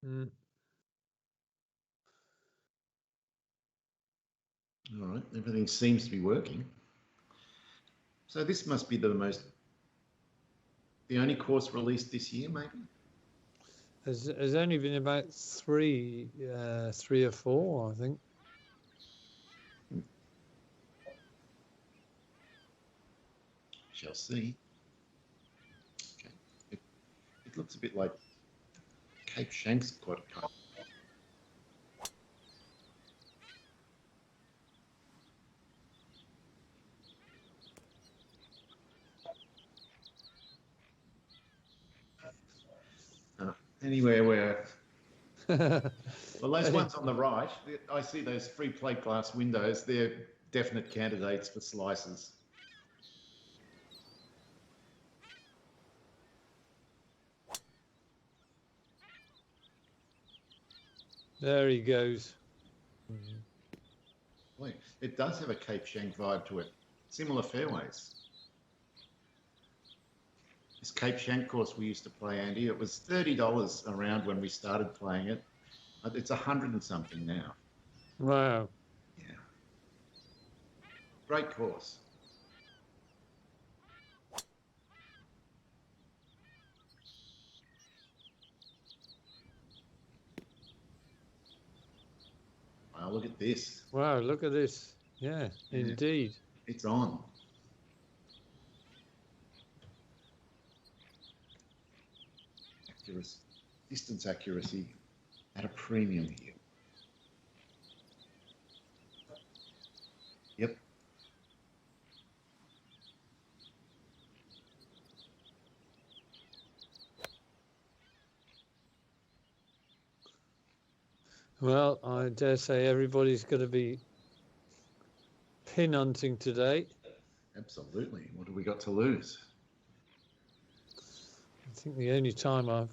Mm. All right, everything seems to be working. So this must be the only course released this year, maybe? There's only been about three or four, I think. Shall see. Okay. It looks a bit like Cape Shank's quite a cut. Anywhere where, well, those ones on the right, I see those free plate glass windows. They're definite candidates for slices. There he goes. Boy, it does have a Cape Shank vibe to it. Similar fairways. This Cape Shank course we used to play, Andy, it was $30 around when we started playing it. It's 100 and something now. Wow. Yeah. Great course. Wow, look at this. Wow, look at this. Yeah, indeed. It's on. Distance accuracy at a premium here. Yep. Well, I dare say everybody's going to be pin hunting today. Absolutely. What have we got to lose? I think the only time oh,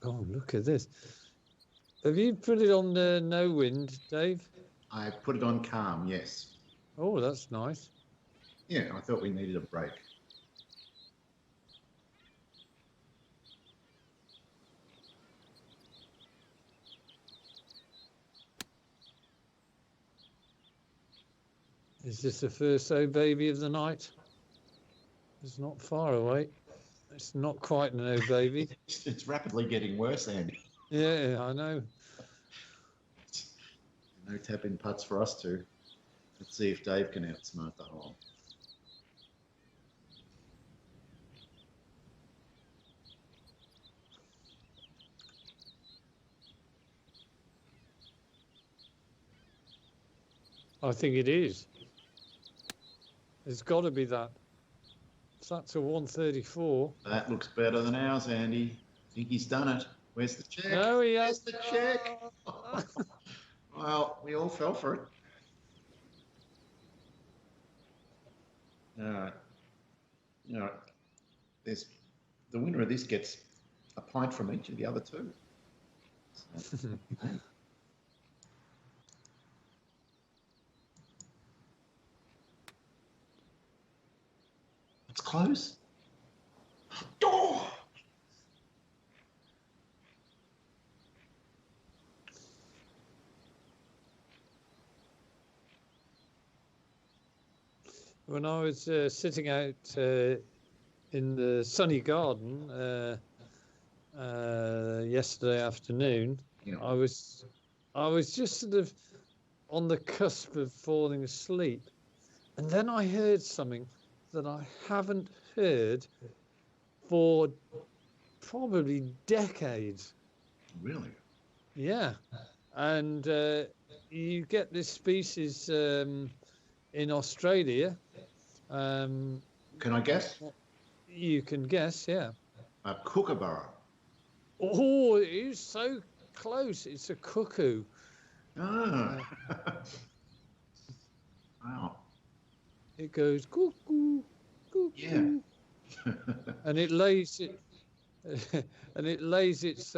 look at this. Have you put it on the no wind, Dave? I put it on calm, yes. Oh, that's nice. Yeah, I thought we needed a break. Is this the first O baby of the night? It's not far away. It's not quite an O baby. It's rapidly getting worse, Andy. Yeah, I know. No tap-in putts for us too. Let's see if Dave can outsmart the hole. I think it is. It's got to be that. That's a 134. That looks better than ours, Andy. I think he's done it. Where's the check? No, he Where's has. the check? Well, we all fell for it. All right. All right. The winner of this gets a pint from each of the other two. So, it's close. Oh! When I was sitting out in the sunny garden yesterday afternoon, Yeah. I was just sort of on the cusp of falling asleep, and then I heard something that I haven't heard for probably decades. Really? Yeah, and you get this species in Australia. Can I guess? You can guess, yeah. A kookaburra. Oh, it is so close. It's a cuckoo. Ah. Wow. It goes cuckoo, cuckoo. Yeah. And it lays it, and it lays its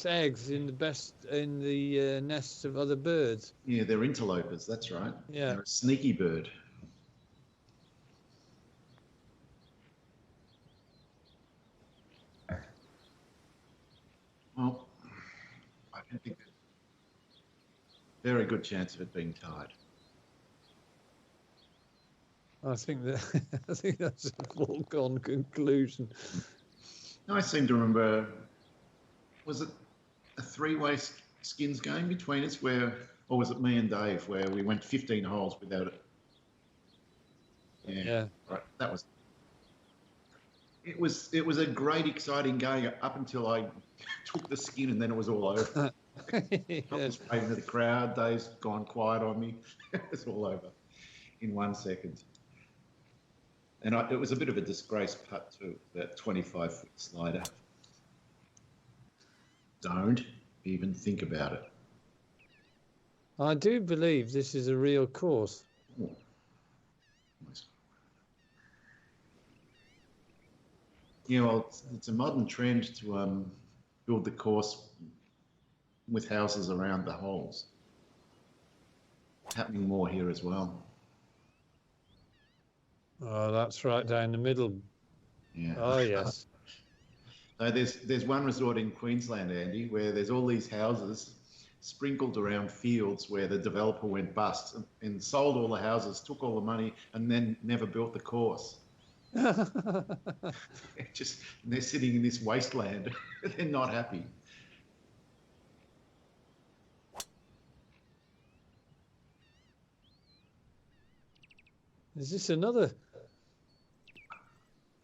eggs in the nests of other birds. Yeah, they're interlopers. That's right. Yeah. They're a sneaky bird. Very good chance of it being tied. I think that I think that's a foregone conclusion. I seem to remember, was it a three-way skins game between us where, or was it me and Dave where we went 15 holes without it? Yeah. Right. That was. It was a great, exciting game up until I took the skin, and then it was all over. I was waving to the crowd. Dave's gone quiet on me. It was all over in 1 second. And it was a bit of a disgrace putt too, that 25-foot slider. Don't even think about it. I do believe this is a real course. Oh. Yeah, well, it's a modern trend to build the course with houses around the holes. Happening more here as well. Oh, that's right down the middle. Yeah. Oh, yes. So there's one resort in Queensland, Andy, where there's all these houses sprinkled around fields where the developer went bust and sold all the houses, took all the money, and then never built the course. They're sitting in this wasteland. They're not happy. Is this another?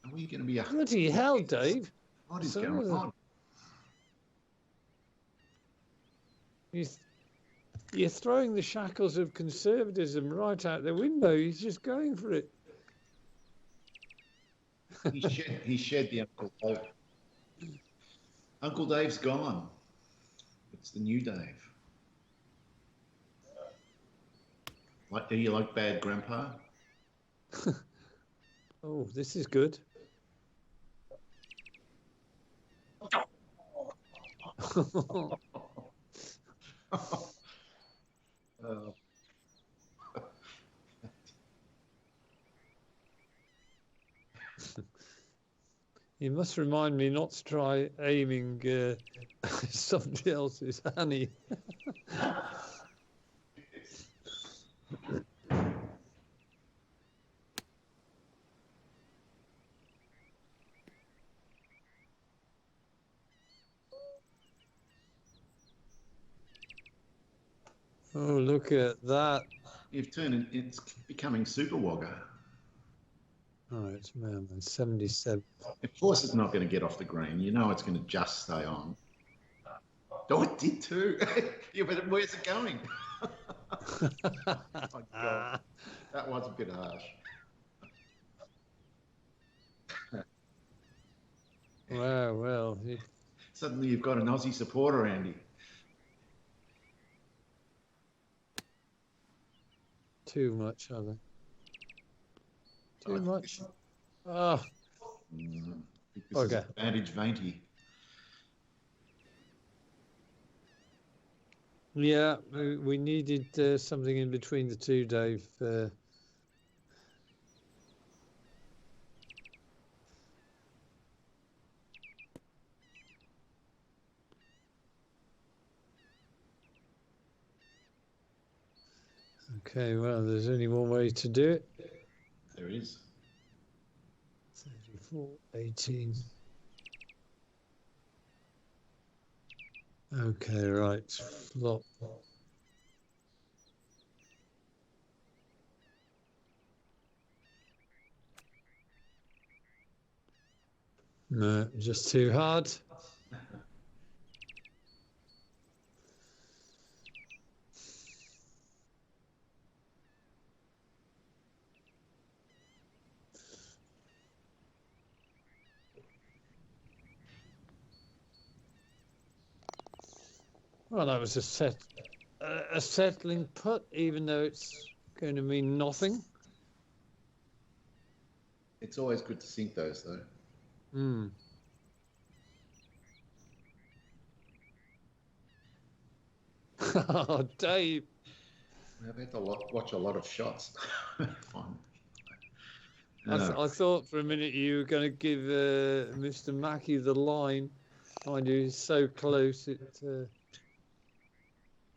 Are we going to be a bloody hell, Dave? What is going on? You're throwing the shackles of conservatism right out the window. He's just going for it. He shed the Uncle Dave. Uncle Dave's gone. It's the new Dave. Do you like bad grandpa? Oh, this is good. You must remind me not to try aiming somebody else's honey. Oh, look at that. You've turned it's becoming Super Wagga. Oh, it's man, 77. Of course it's not going to get off the green. You know it's going to just stay on. Oh, it did too. Yeah, but where's it going? Oh, God. That was a bit harsh. Wow, well. Suddenly you've got an Aussie supporter, Andy. Too much, are they? Too much. Oh. This is advantage Vainty. Yeah, we needed something in between the two, Dave. Okay, well, there's only one way to do it. There is. 34, 18. Okay, right. Flop. No, just too hard. Well, that was a settling putt, even though it's going to mean nothing. It's always good to sink those, though. Hmm. Oh, Dave. I've had to watch a lot of shots. Fine. I thought for a minute you were going to give Mr. Mackey the line. Mind you, he's so close.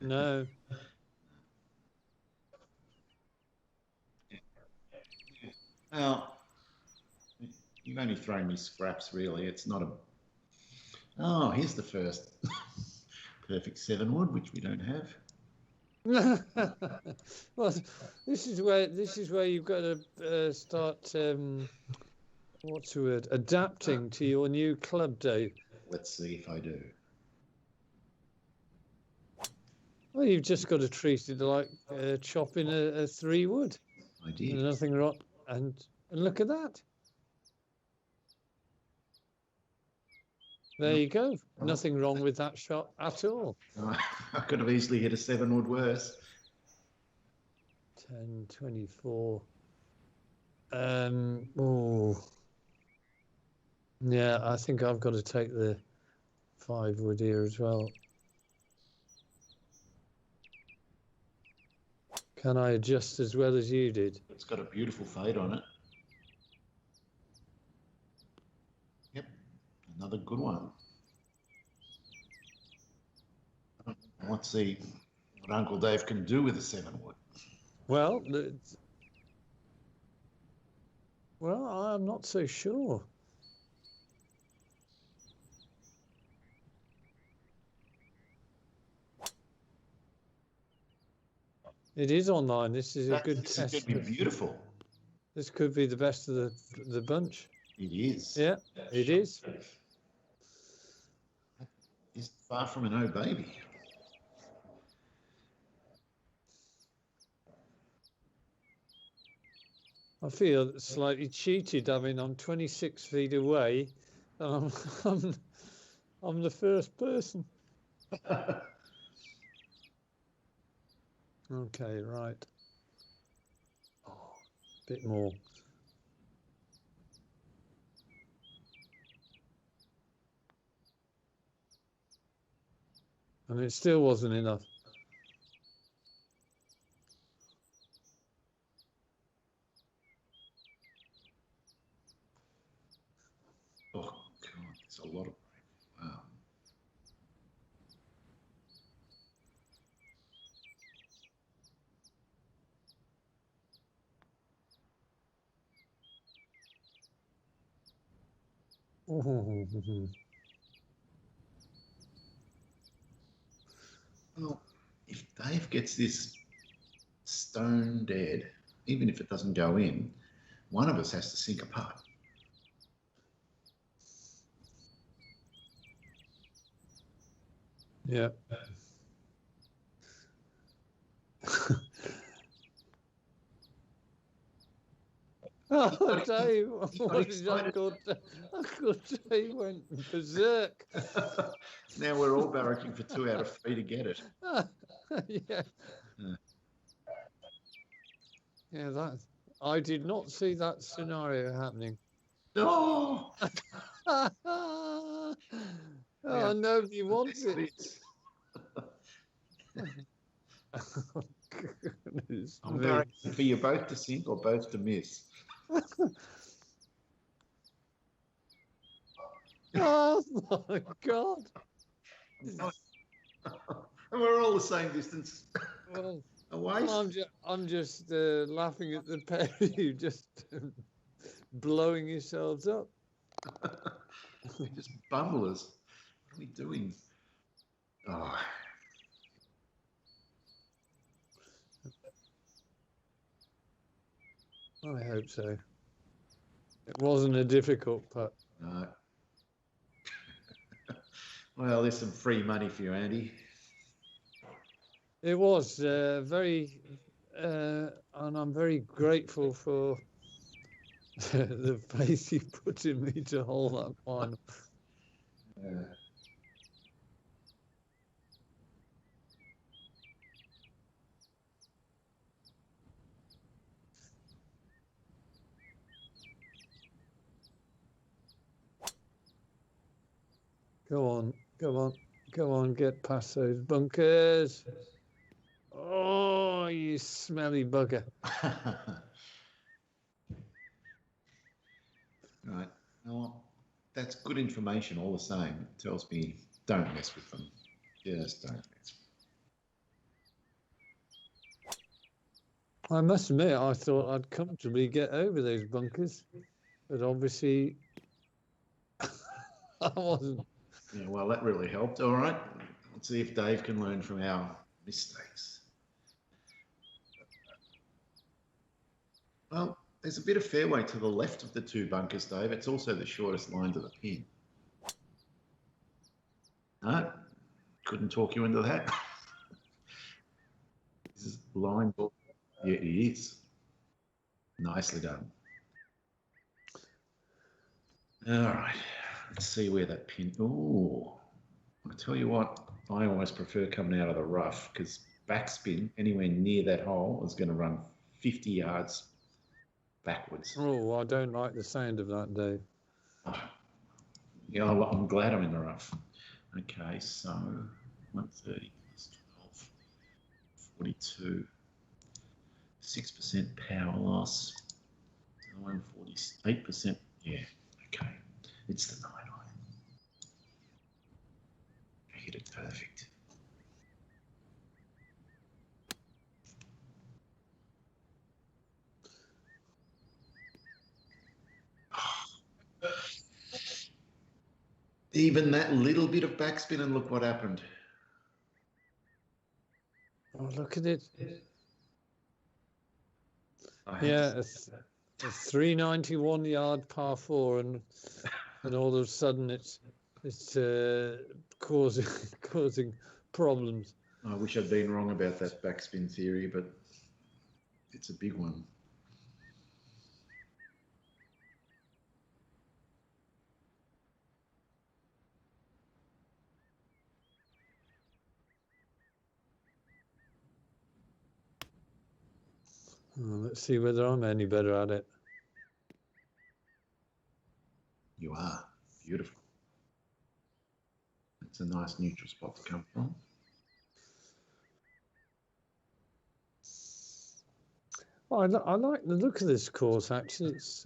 No. Well, you've only thrown me scraps, really. It's not a... Oh, here's the first perfect 7 wood, which we don't have. Well, this is where you've got to start. What's the word? Adapting to your new club, Dave. Let's see if I do. Well, you've just got to treat it like chopping a 3 wood. I did. Nothing wrong. And look at that. There you go. Nothing wrong with that shot at all. I could have easily hit a 7 wood worse. 10, 24. Oh. Yeah, I think I've got to take the 5 wood here as well. Can I adjust as well as you did? It's got a beautiful fade on it. Yep, another good one. Let's see what Uncle Dave can do with a 7 wood. Well, I'm not so sure. It is online. This is a good test. This could be beautiful. This could be the best of the bunch. It is. Yeah, it is. It's far from an old baby. I feel slightly cheated. I mean, I'm 26 feet away, and I'm the first person. Okay, right. Oh, a bit more. And it still wasn't enough. Oh, God, there's a lot of... Wow. Well, if Dave gets this stone dead, even if it doesn't go in, one of us has to sink a putt. Yeah. Oh, Dave, what did Uncle Dave went berserk. Now we're all barracking for 2 out of 3 to get it. Yeah. Yeah, I did not see that scenario happening. No! Oh, nobody wants it. Oh, goodness I'm me. barracking for you both to sink or both to miss. Oh my God! And we're all the same distance Well, away. I'm just laughing at the pair of you just blowing yourselves up. We're just bumblers. What are we doing? Oh. I hope so. It wasn't a difficult putt. No. Well, there's some free money for you, Andy. It was very, and I'm very grateful for the faith you put in me to hold that final. Go on, go on, go on, get past those bunkers. Oh, you smelly bugger. Right. Well, that's good information all the same. It tells me don't mess with them. Just don't mess with I must admit, I thought I'd comfortably get over those bunkers, but obviously I wasn't. Yeah, well, that really helped. All right. Let's see if Dave can learn from our mistakes. Well, there's a bit of fairway to the left of the two bunkers, Dave. It's also the shortest line to the pin. No, couldn't talk you into that. This is line ball. Yeah, it is. Nicely done. All right. Let's see where that pin. Oh, I tell you what, I almost prefer coming out of the rough because backspin anywhere near that hole is going to run 50 yards backwards. Oh, I don't like the sound of that, Dave. Oh, yeah, I'm glad I'm in the rough. Okay, so 130 plus 12, 42, 6% power loss, 148%. Yeah, okay, it's the 9 iron. I hit it perfect. Even that little bit of backspin, and look what happened. Oh, look at it. Yeah, it's a 391 yard par 4, and all of a sudden it's causing problems. I wish I'd been wrong about that backspin theory, but it's a big one. Let's see whether I'm any better at it. You are. Beautiful. It's a nice neutral spot to come from. Well, I like the look of this course, actually. It's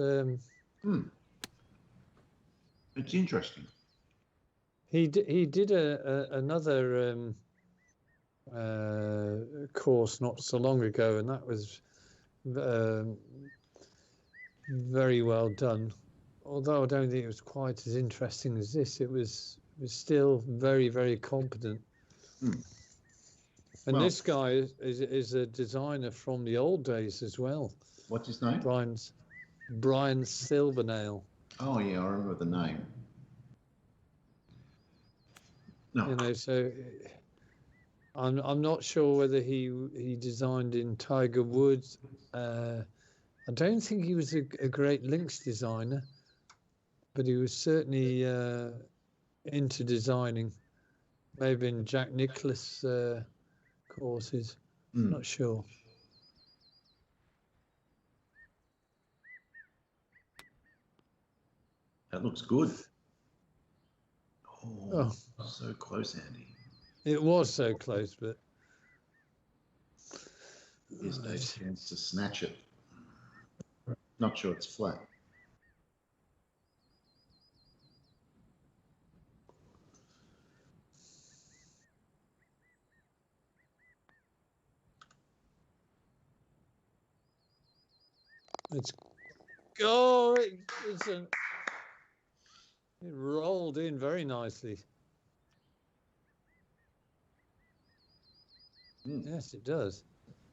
It's interesting. he did another course not so long ago, and that was very well done. Although I don't think it was quite as interesting as this, it was still very, very competent. And this guy is a designer from the old days as well. What's his name? Brian Silvernail. Oh yeah, I remember the name. No. You know, so I'm not sure whether he designed in Tiger Woods. I don't think he was a great links designer, but he was certainly into designing. Maybe in Jack Nicklaus courses. Not sure. That looks good. Oh, so close, Andy. It was so close, but here's Dave's chance to snatch it. Not sure it's flat. Let's go. It rolled in very nicely. Yes, it does.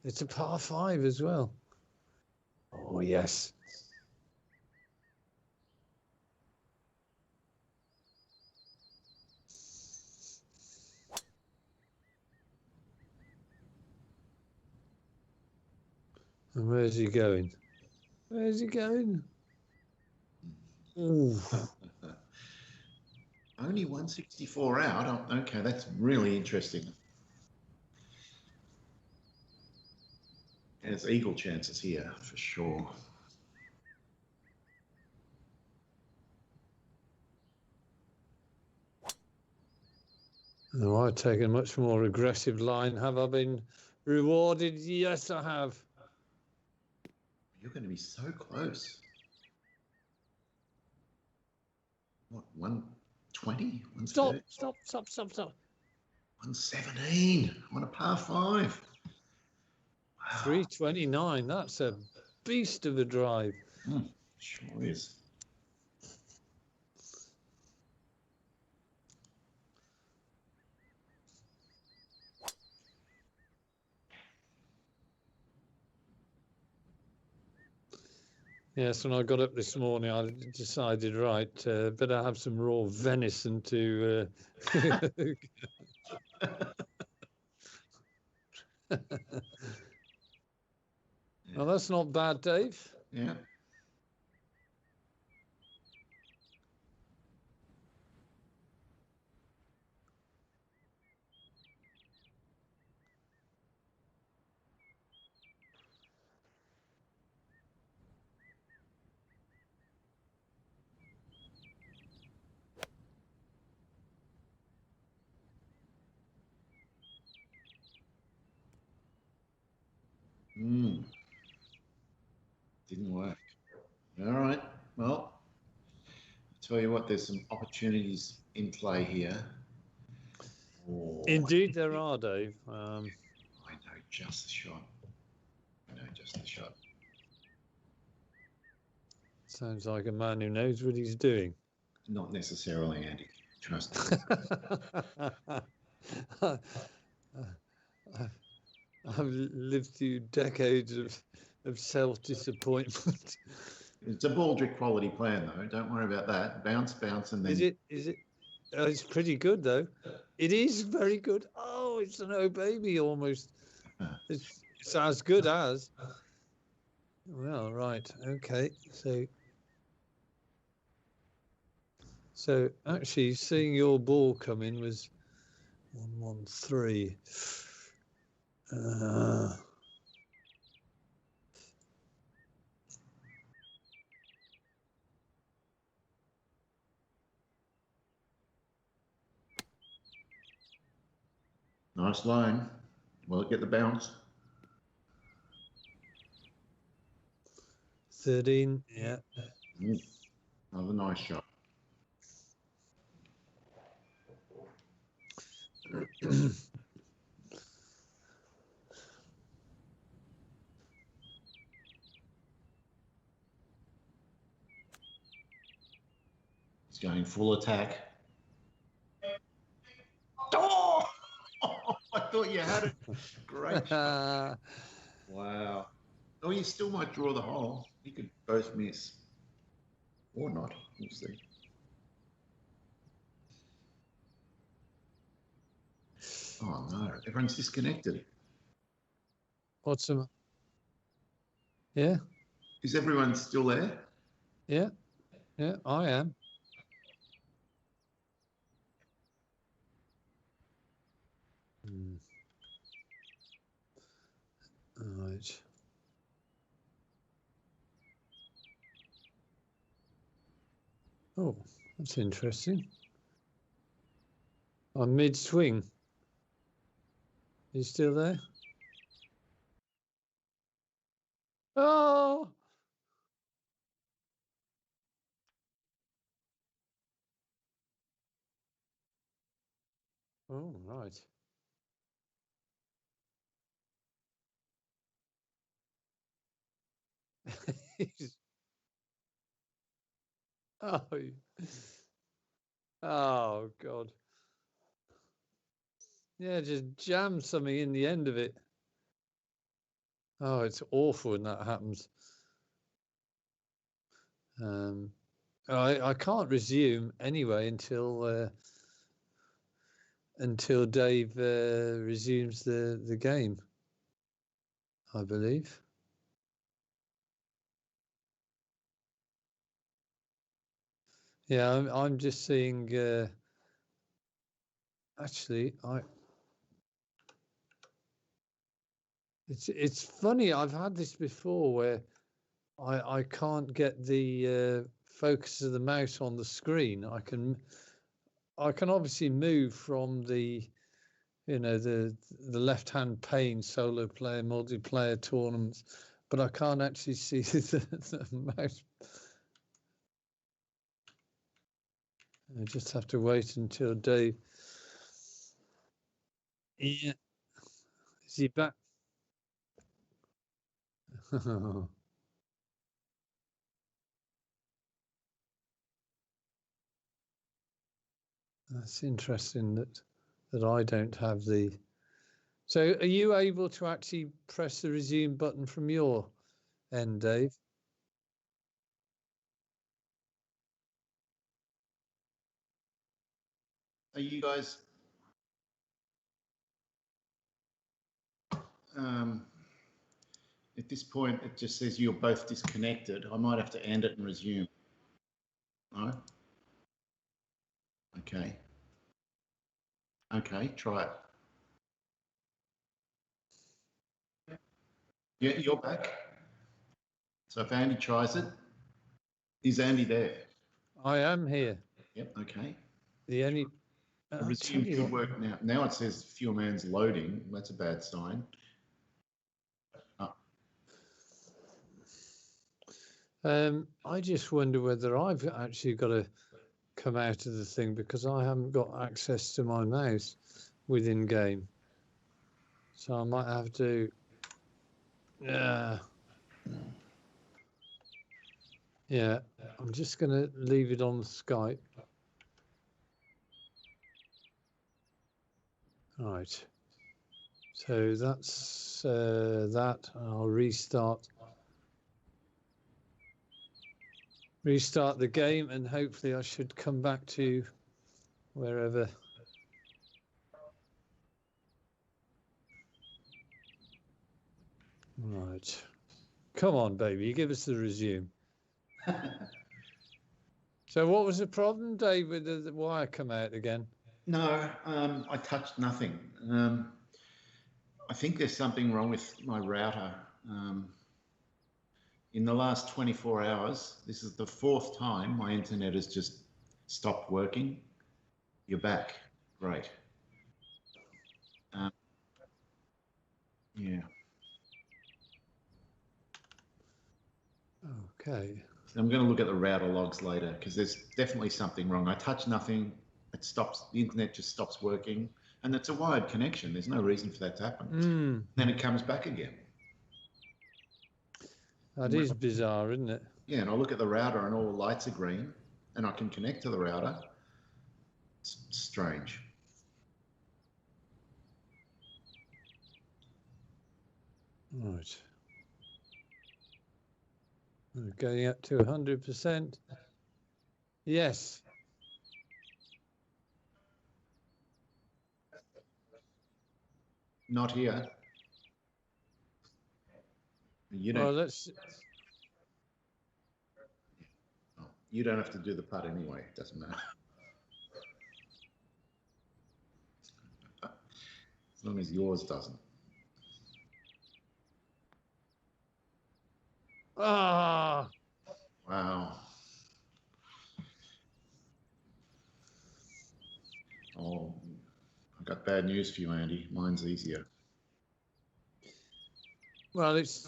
It's a par 5 as well. Oh, yes. And where's he going? Where's he going? Ooh. Only 164 out. Oh, okay, that's really interesting. And it's eagle chances here for sure. Oh, I've taken a much more aggressive line. Have I been rewarded? Yes, I have. You're going to be so close. What, 120? Stop. 117 on a par 5. 329. That's a beast of a drive. Sure is. Yes, when I got up this morning, I decided, right, better have some raw venison to. Well, that's not bad, Dave. Yeah. Didn't work. All right. Well, I'll tell you what, there's some opportunities in play here. Oh, Indeed, there are, Dave. I know just the shot. I know just the shot. Sounds like a man who knows what he's doing. Not necessarily, Andy. Trust me. I've lived through decades of self-disappointment. It's a Baldrick quality plan, though. Don't worry about that. Bounce, bounce, and then. Is it? Oh, it's pretty good, though. It is very good. Oh, it's an oh baby almost. It's as good as. Well, right. Okay. So actually, seeing your ball come in was 113. Nice line. Will it get the bounce? 13. Yeah. Another nice shot. He's going full attack. Oh! I thought you had it. Great shot. Wow. Oh, you still might draw the hole. You could both miss. Or not. We'll see. Oh, no. Everyone's disconnected. What's the? Yeah. Is everyone still there? Yeah. Yeah, I am. All right. Oh, that's interesting. I'm mid-swing. You still there? Oh! Oh, right. Oh, oh, God. Yeah, just jam something in the end of it. Oh, it's awful when that happens. I can't resume anyway until Dave resumes the game, I believe. Yeah, I'm just seeing. Actually, it's funny. I've had this before where I can't get the focus of the mouse on the screen. I can obviously move from the the left-hand pane, solo player, multiplayer tournaments, but I can't actually see the mouse. I just have to wait until Dave. Yeah, is he back? That's interesting that I don't have the. So, are you able to actually press the resume button from your end, Dave? Are you guys? At this point, it just says you're both disconnected. I might have to end it and resume. No? Okay. Okay, try it. Yeah, you're back. So if Andy tries it, is Andy there? I am here. Yep, okay. The only. The resume should work now. Now it says Fuel Man's loading. That's a bad sign. I just wonder whether I've actually got to come out of the thing because I haven't got access to my mouse within game. So I might have to. Yeah, I'm just going to leave it on Skype. All right. So that's that. I'll restart the game, and hopefully I should come back to wherever. Right. Come on, baby, give us the resume. So what was the problem, Dave, with the wire come out again? No, I touched nothing. I think there's something wrong with my router. In the last 24 hours, this is the 4th time my internet has just stopped working. You're back. Great. Yeah. Okay. I'm going to look at the router logs later because there's definitely something wrong. I touch nothing. It stops. The internet just stops working. And it's a wired connection. There's no reason for that to happen. Then it comes back again. That is bizarre, isn't it? Yeah, and I look at the router and all the lights are green and I can connect to the router. It's strange. Right. Going up to 100%. Yes. Not here. You don't. Well, let's. You don't have to do the putt anyway. It doesn't matter. As long as yours doesn't. Ah. Wow. Oh, I've got bad news for you, Andy. Mine's easier. Well, it's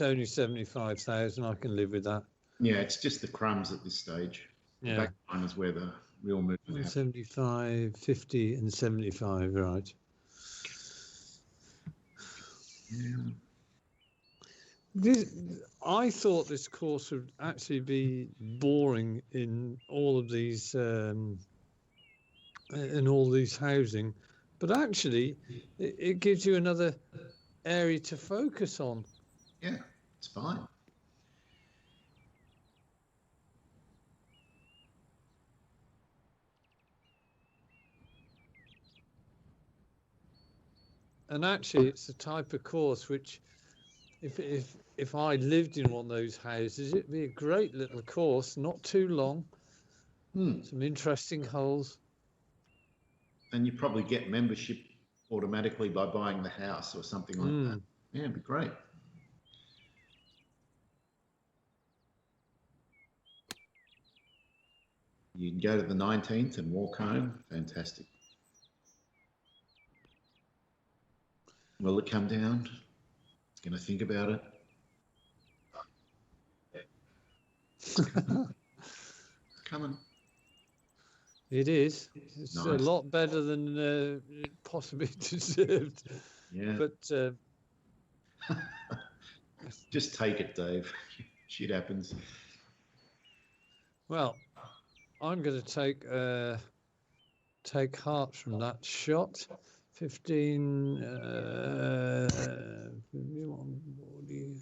only 75,000. I can live with that. Yeah, it's just the crumbs at this stage. Yeah. The back line is where the real movement happens. 75, 50, and 75. Right. Yeah. I thought this course would actually be boring in all of these housing, but actually it gives you another area to focus on. Yeah, it's fine. And actually, it's the type of course which, if I lived in one of those houses, it'd be a great little course, not too long. Some interesting holes. And you probably get membership automatically by buying the house or something like that. Yeah, it'd be great. You can go to the 19th and walk home. Fantastic. Will it come down? It's going to think about it. Coming. It is. It's Nice. a lot better than it possibly deserved. Yeah. But Just take it, Dave. Shit happens. Well, I'm going to take hearts from that shot. 15. 51, 40.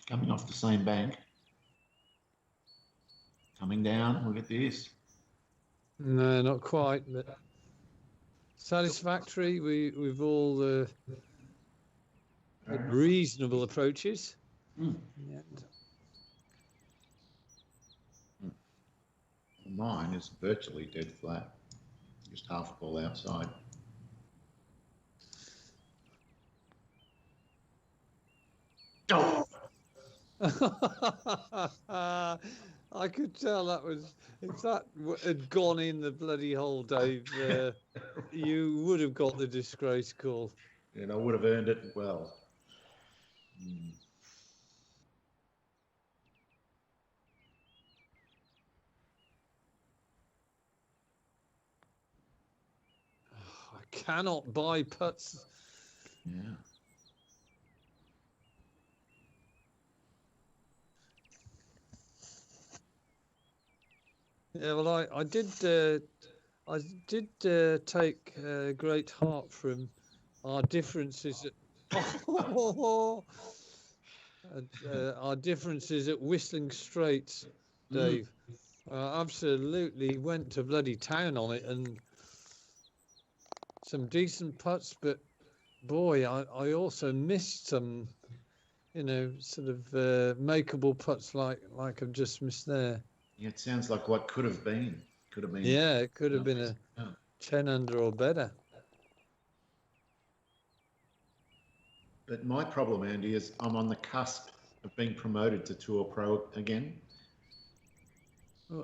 Coming off the same bank. Coming down. Look at this. No, not quite, but satisfactory. With all the reasonable approaches. Mm. Yeah. Mine is virtually dead flat. Just half a ball outside. Oh! I could tell that was, if that had gone in the bloody hole, Dave, you would have got the disgrace call. And I would have earned it well. Mm. I cannot buy putts. Yeah. Yeah, well, I did take great heart from our differences our differences at Whistling Straits, Dave. Absolutely went to bloody town on it, and some decent putts, but boy, I also missed some, sort of makeable putts like I've just missed there. Yeah, it sounds like what could have been. Could have been. Yeah, it could have been a 10 under or better. But my problem, Andy, is I'm on the cusp of being promoted to Tour Pro again.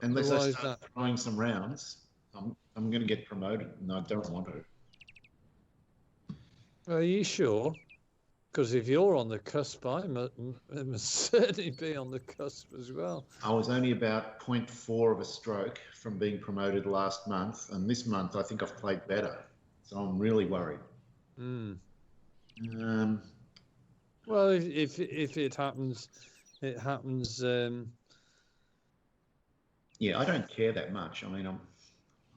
Unless I start throwing some rounds, I'm going to get promoted, and I don't want to. Are you sure? Because if you're on the cusp, I must certainly be on the cusp as well. I was only about 0.4 of a stroke from being promoted last month, and this month I think I've played better. So I'm really worried. Well, if it happens, it happens. Yeah, I don't care that much. I mean, I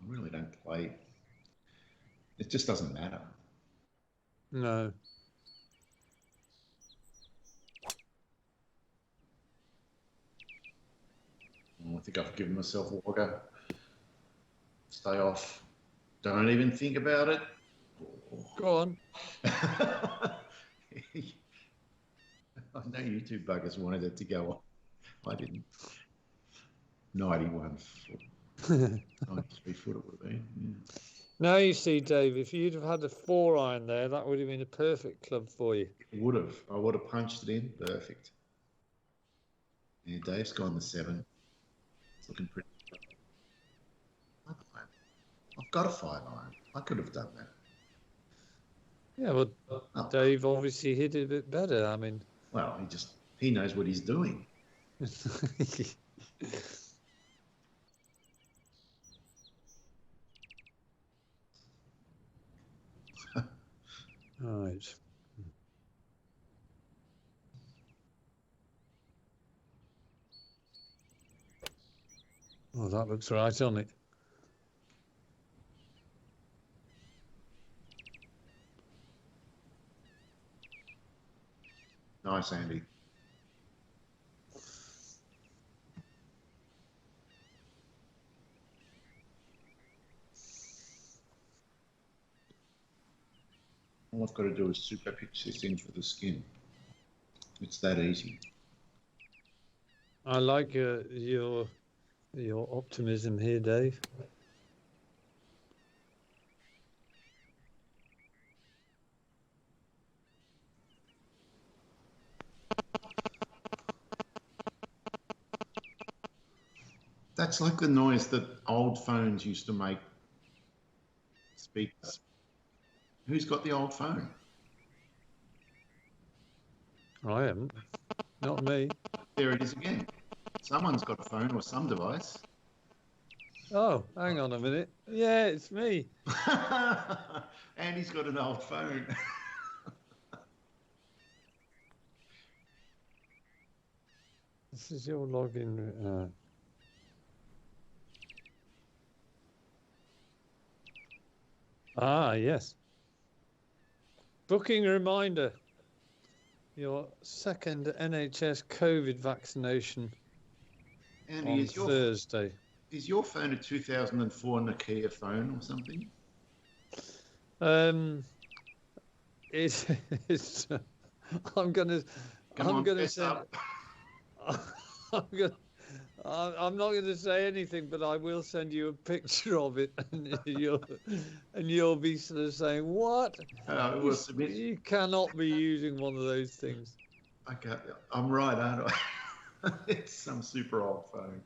really don't play. It just doesn't matter. No. I think I've given myself a wogger. Stay off. Don't even think about it. Go on. I know you two buggers wanted it to go off. I didn't. 91 foot. 93 foot it would have been. Yeah. Now you see, Dave, if you'd have had a 4-iron there, that would have been a perfect club for you. It would have. I would have punched it in. Perfect. Yeah, Dave's gone the 7. It's looking pretty. I've got a 5-iron. I could have done that. Yeah, well, Dave obviously hit it a bit better. I mean, well, he knows what he's doing. Right. Oh, that looks right on it. Nice, Andy. All I've got to do is super pitch this in for the skin. It's that easy. I like your optimism here, Dave. That's like the noise that old phones used to make. Speakers. Who's got the old phone? I haven't. Not me. There it is again. Someone's got a phone or some device. Oh, hang on a minute. Yeah, it's me. And he's got an old phone. This is your login. Yes. Booking reminder. Your second NHS COVID vaccination Andy, on Thursday. Is your phone a 2004 Nokia phone or something? It's. I'm gonna send. I'm not going to say anything, but I will send you a picture of it, and you'll be sort of saying, "What? You cannot be using one of those things." Okay, I'm right, aren't I? It's some super old phone.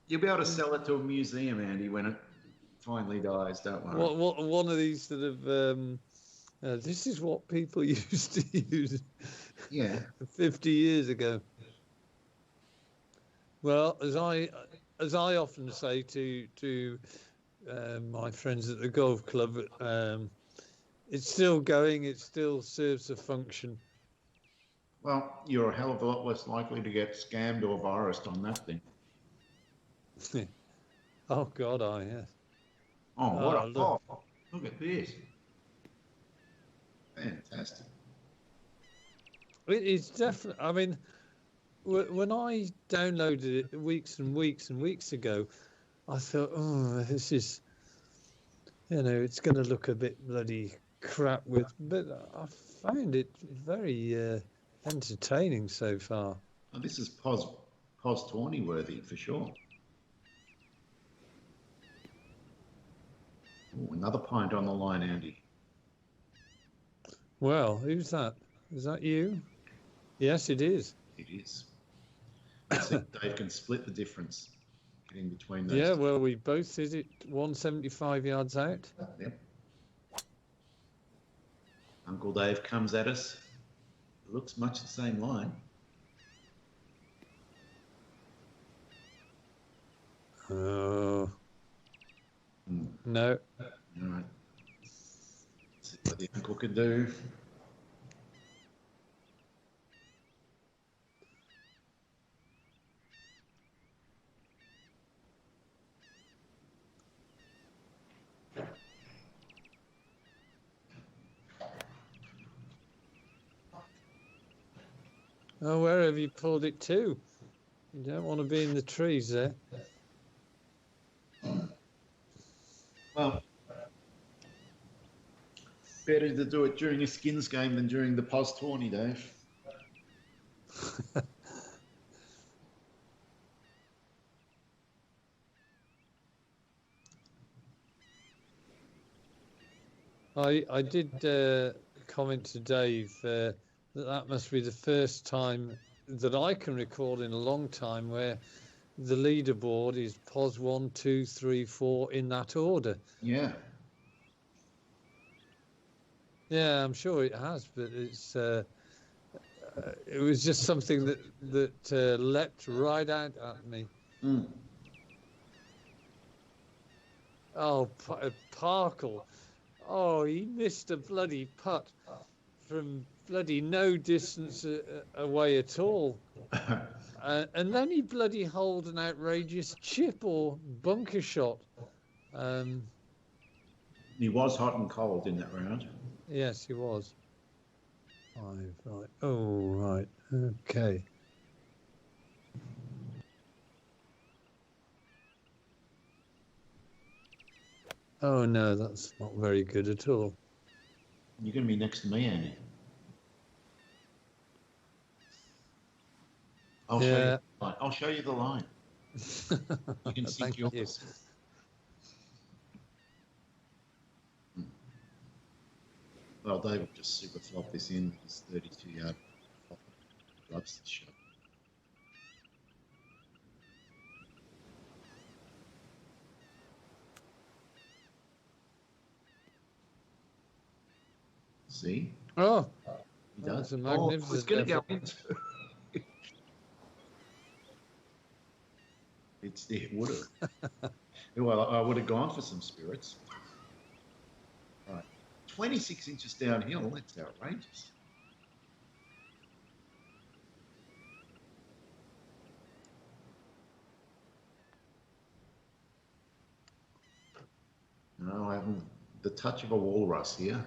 You'll be able to sell it to a museum, Andy, when it finally dies. Don't worry. One of these sort of this is what people used to use. Yeah. 50 years ago. Well, as I often say to my friends at the golf club, it's still going. It still serves a function. Well, you're a hell of a lot less likely to get scammed or virused on that thing. Oh God, yes. Oh, what a pop! Look at this. Fantastic. It's definitely. I mean, when I downloaded it weeks and weeks and weeks ago, I thought, oh, this is, it's going to look a bit bloody crap but I found it very entertaining so far. Oh, this is pos Tawny worthy for sure. Ooh, another pint on the line, Andy. Well, who's that? Is that you? Yes, it is. It is. I think Dave can split the difference in between those. Yeah, well, we both hit it 175 yards out. Yep. Uncle Dave comes at us. It looks much the same line. Oh. No. All right. Let's see what the uncle can do. Oh, where have you pulled it to? You don't want to be in the trees there. Well, better to do it during a skins game than during the pos Tawny, Dave. I did comment to Dave that must be the first time that I can recall in a long time where the leaderboard is pos 1, 2, 3, 4 in that order. Yeah. Yeah, I'm sure it has, but it was just something that leapt right out at me. Mm. Oh, Parkle. Oh, he missed a bloody putt from bloody no distance away at all. And then he bloody holed an outrageous chip or bunker shot. He was hot and cold in that round. Yes, he was. 5, right. Oh, right. Okay. Oh, no, that's not very good at all. You're going to be next to me, Andy. I'll show you the line. You can sink yours. Well, Dave will just super flop this in. His 32-yard flop loves the shot. See? Oh. He That was does. a Oh, I was magnificent going to go effort. into. It would have. Well, I would have gone for some spirits. Right. 26 inches downhill. That's outrageous. No, I haven't. The touch of a walrus here.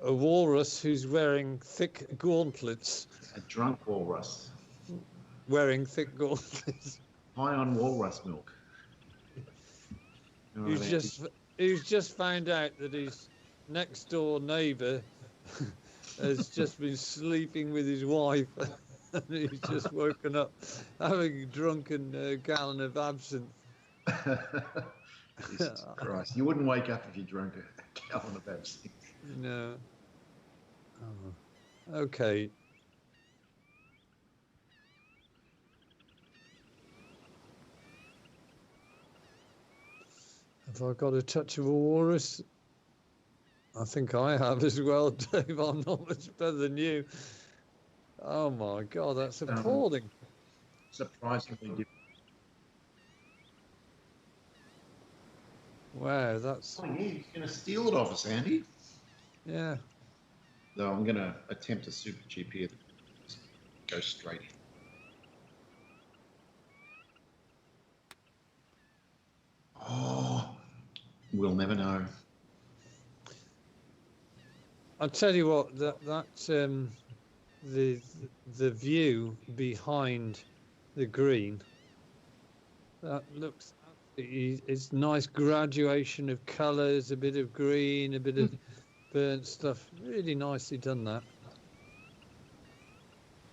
A walrus who's wearing thick gauntlets. A drunk walrus. Wearing thick gauntlets. High on walrus milk. All right, Who's just found out that his next door neighbour has just been sleeping with his wife, and he's just woken up having drunken a gallon of absinthe. Jesus Christ. You wouldn't wake up if you drank a gallon of absinthe. No. Oh. Okay. Have I got a touch of a walrus? I think I have as well, Dave. I'm not much better than you. Oh my God, that's appalling. Surprisingly different. Wow, that's... Oh, yeah, he's going to steal it off us, Andy. Yeah. Though I'm going to attempt a super chip here. Just go straight in. Oh, we'll never know. I'll tell you what, the view behind the green, that looks, it's nice graduation of colours, a bit of green, a bit of burnt stuff. Really nicely done, that.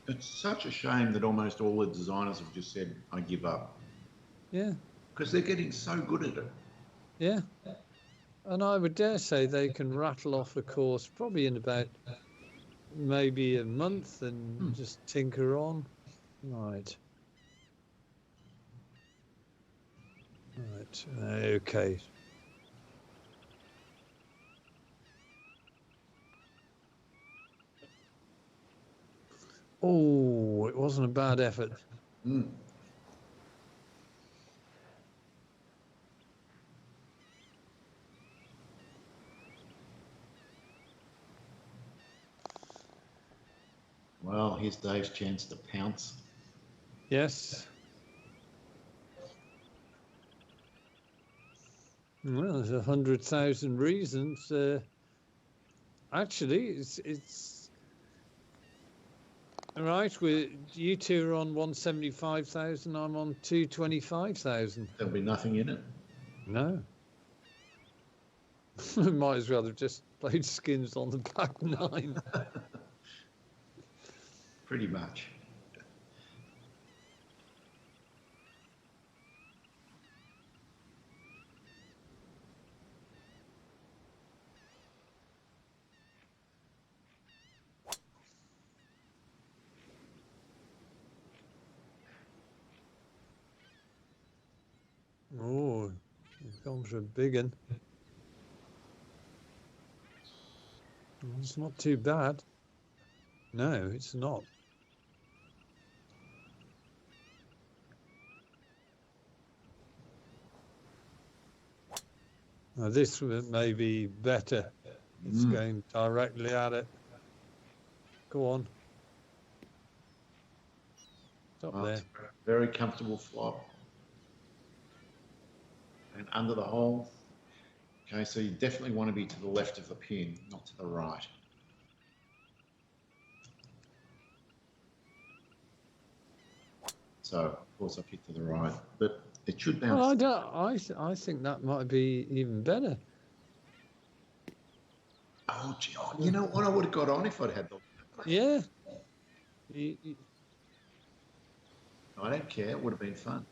It's such a shame that almost all the designers have just said, I give up. Yeah. Because they're getting so good at it. Yeah. And I would dare say they can rattle off a course probably in about maybe a month and just tinker on. Right. Right. Okay. Oh, it wasn't a bad effort. Mm. Well, here's Dave's chance to pounce. Yes. Well, there's 100,000 reasons. Actually, it's all right. You two are on 175,000. I'm on 225,000. There'll be nothing in it. No. Might as well have just played skins on the back nine. Pretty much. Oh, you've gone for a big one. It's not too bad. No, it's not. Now this may be better. It's going directly at it. Go on. It's up there. Very comfortable flop. And under the hole. Okay, so you definitely want to be to the left of the pin, not to the right. So, of course, I've hit to the right, but it should bounce. Well, I think that might be even better. Oh, gee, you know what? I would have got on if I'd had the. Yeah. I don't care. It would have been fun.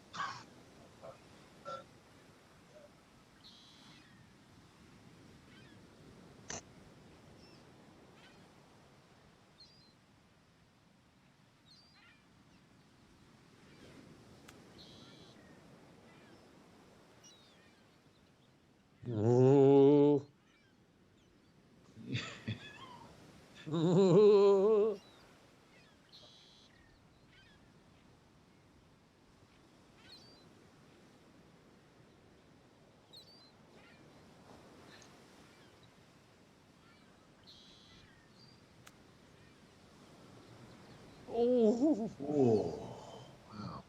Oh. Oh, Oh, wow.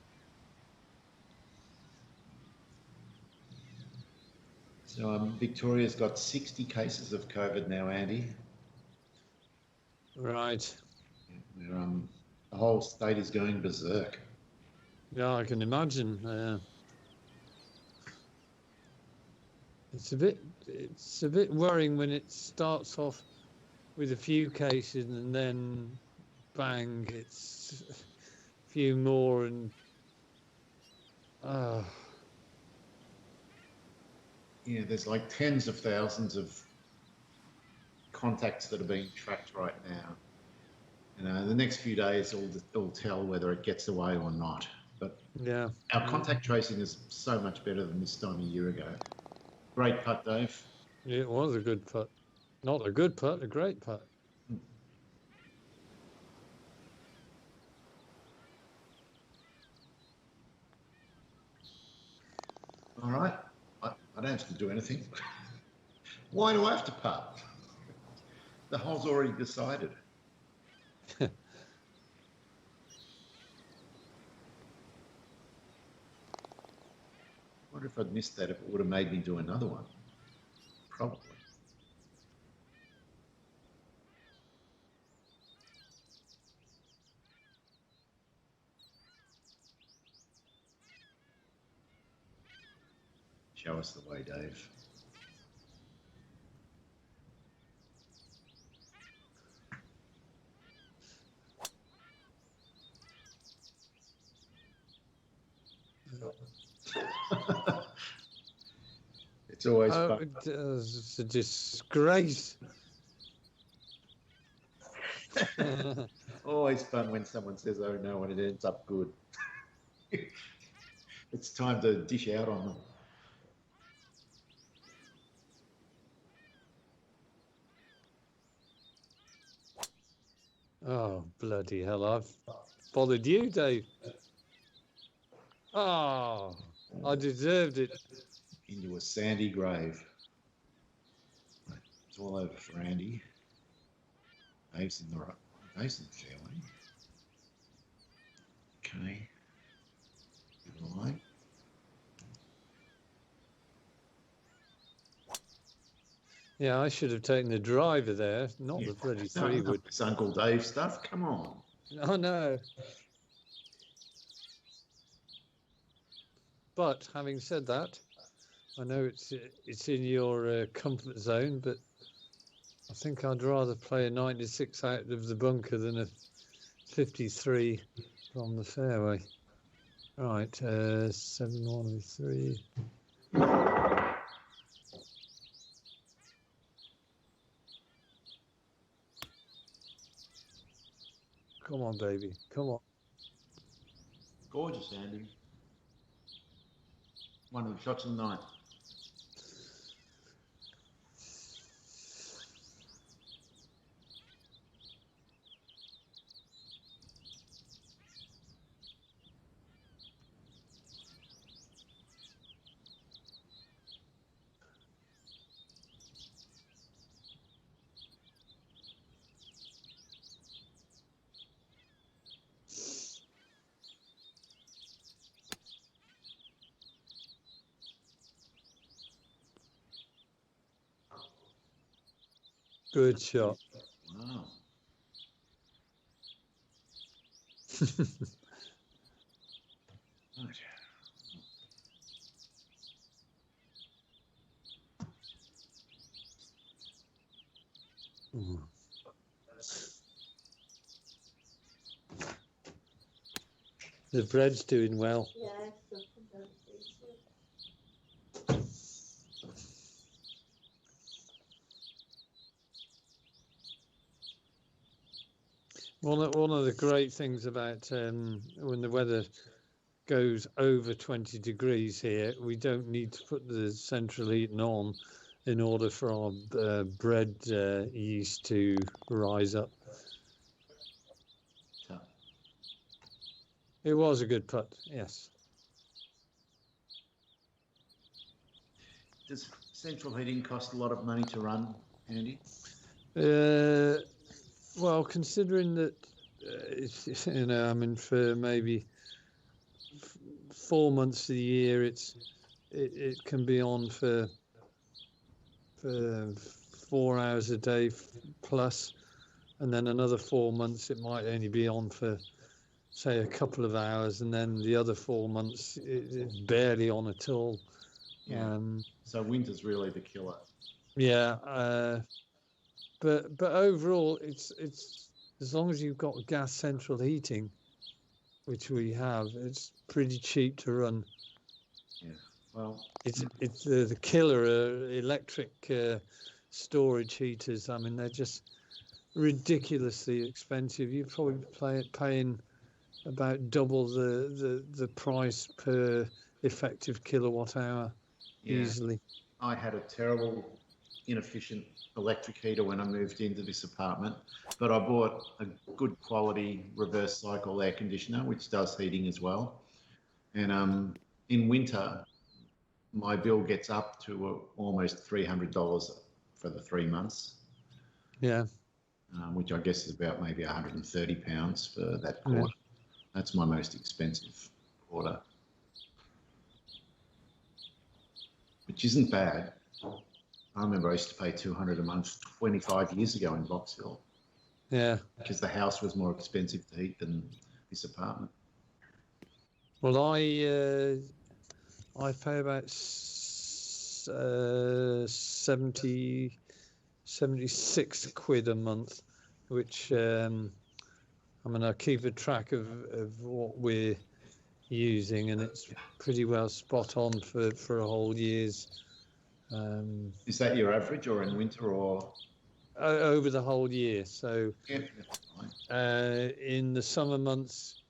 So Victoria's got 60 cases of COVID now, Andy. right. Where, the whole state is going berserk. Yeah, I can imagine. It's a bit worrying when it starts off with a few cases and then bang, it's a few more and Yeah, there's like tens of thousands of contacts that are being tracked right now. You know, the next few days will tell whether it gets away or not. But yeah. our contact tracing is so much better than this time a year ago. Great putt, Dave. It was a good putt. Not a good putt, a great putt. All right. I don't have to do anything. Why do I have to putt? The hole's already decided. I wonder if I'd missed that, if it would have made me do another one. Probably. Show us the way, Dave. It's always fun. It's a disgrace. Always fun when someone says, oh no, and it ends up good. It's time to dish out on them. Oh, bloody hell. I've bothered you, Dave. Oh, I deserved it. Into a sandy grave. It's all over for Andy. Dave's in the right. Dave's in the fairway. Okay. Good line. Yeah, I should have taken the driver there, not the bloody 3-wood. It's Uncle Dave stuff. Come on. Oh no. But having said that, I know it's in your comfort zone, but I think I'd rather play a 96 out of the bunker than a 53 from the fairway. Right, 7-1-3. Come on, baby. Come on. Gorgeous, Andy. One of the shots of the night. Good shot. Wow. Right. The bread's doing well. One of the great things about when the weather goes over 20 degrees here, we don't need to put the central heating on in order for our bread yeast to rise up. It was a good putt, yes. Does central heating cost a lot of money to run, Andy? Well, considering that it's, you know, I mean, for maybe 4 months of the year, it can be on for 4 hours a day plus, and then another 4 months it might only be on for, say, a couple of hours, and then the other 4 months it's barely on at all. Yeah. So winter's really the killer. Yeah, but overall, it's as long as you've got gas central heating, which we have, it's pretty cheap to run. Yeah. Well, it's the killer electric storage heaters. I mean, they're just ridiculously expensive. You're probably paying about double the price per effective kilowatt hour easily. I had a terrible, inefficient electric heater when I moved into this apartment, but I bought a good quality reverse cycle air conditioner, which does heating as well. And in winter, my bill gets up to almost $300 for the 3 months. Yeah. Which I guess is about maybe £130 for that quarter. Yeah. That's my most expensive quarter, which isn't bad. I remember I used to pay $200 a month 25 years ago in Box Hill. Yeah. Because the house was more expensive to heat than this apartment. Well, I pay about 76 quid a month, which I mean, I keep a track of what we're using, and it's pretty well spot on for a whole year's. Is that your average, or in winter, or over the whole year? So yeah, in the summer months,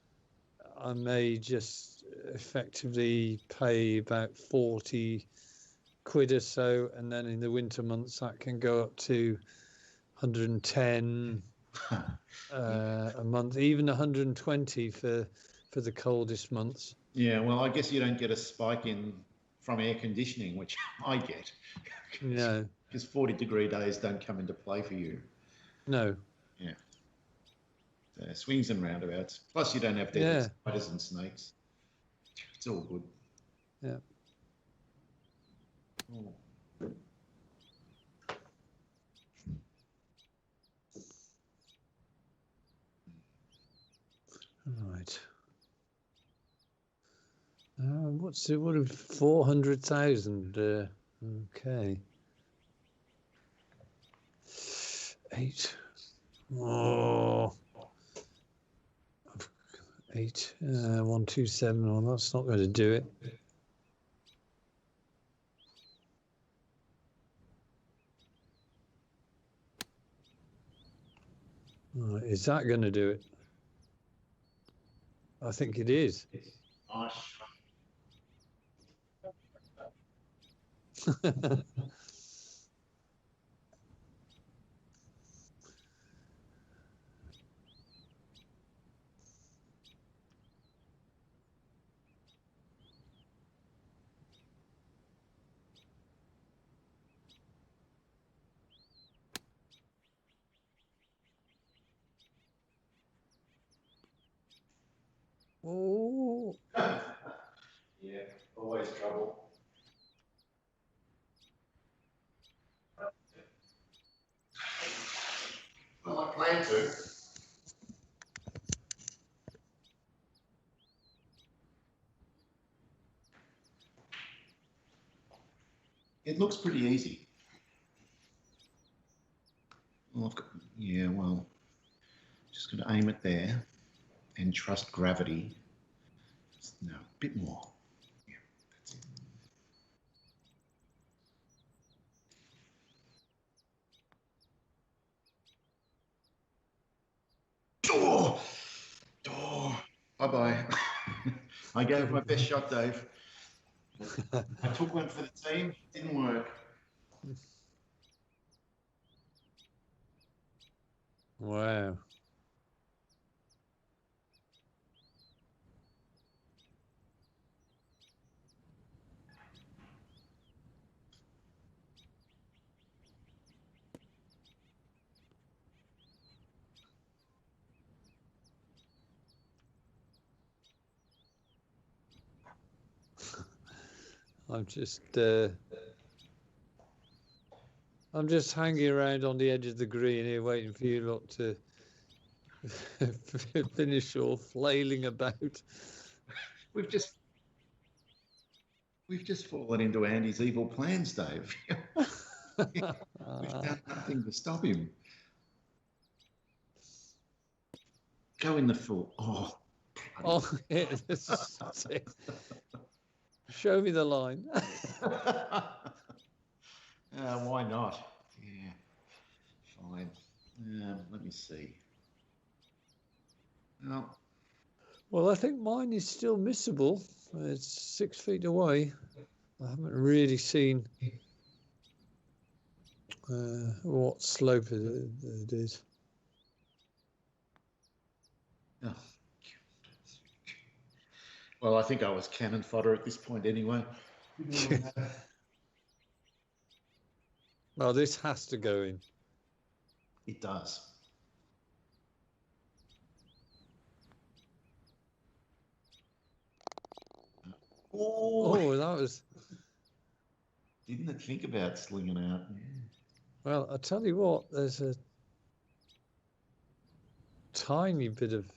I may just effectively pay about 40 quid or so, and then in the winter months that can go up to 110 a month, even 120 for the coldest months. Yeah, well, I guess you don't get a spike from air conditioning, which I get. No, because 40-degree days don't come into play for you. No. Yeah. Swings and roundabouts. Plus, you don't have deadly spiders and snakes. It's all good. Yeah. Oh. Right. What's it? What 400,000? Okay. 8. Oh. 8. 127. Well, that's not going to do it. Right, is that going to do it? I think it is. Nice. Oh. Yeah, always trouble. Well, I plan to. It looks pretty easy. Well, well, just going to aim it there and trust gravity. No, a bit more. Yeah, that's it. Bye-bye. I gave my best shot, Dave. I took one for the team, didn't work. Wow. I'm just hanging around on the edge of the green here, waiting for you lot to finish your flailing about. We've just fallen into Andy's evil plans, Dave. We've done nothing to stop him. Go in the full. Oh. Oh, yeah, show me the line. Why not? Yeah, fine. Let me see. No. Well, I think mine is still missable. It's 6 feet away. I haven't really seen what slope it is. Oh. Well, I think I was cannon fodder at this point anyway. Well, this has to go in. It does. Oh, that was... Didn't it think about slinging out? Well, I'll tell you what, there's a tiny bit of...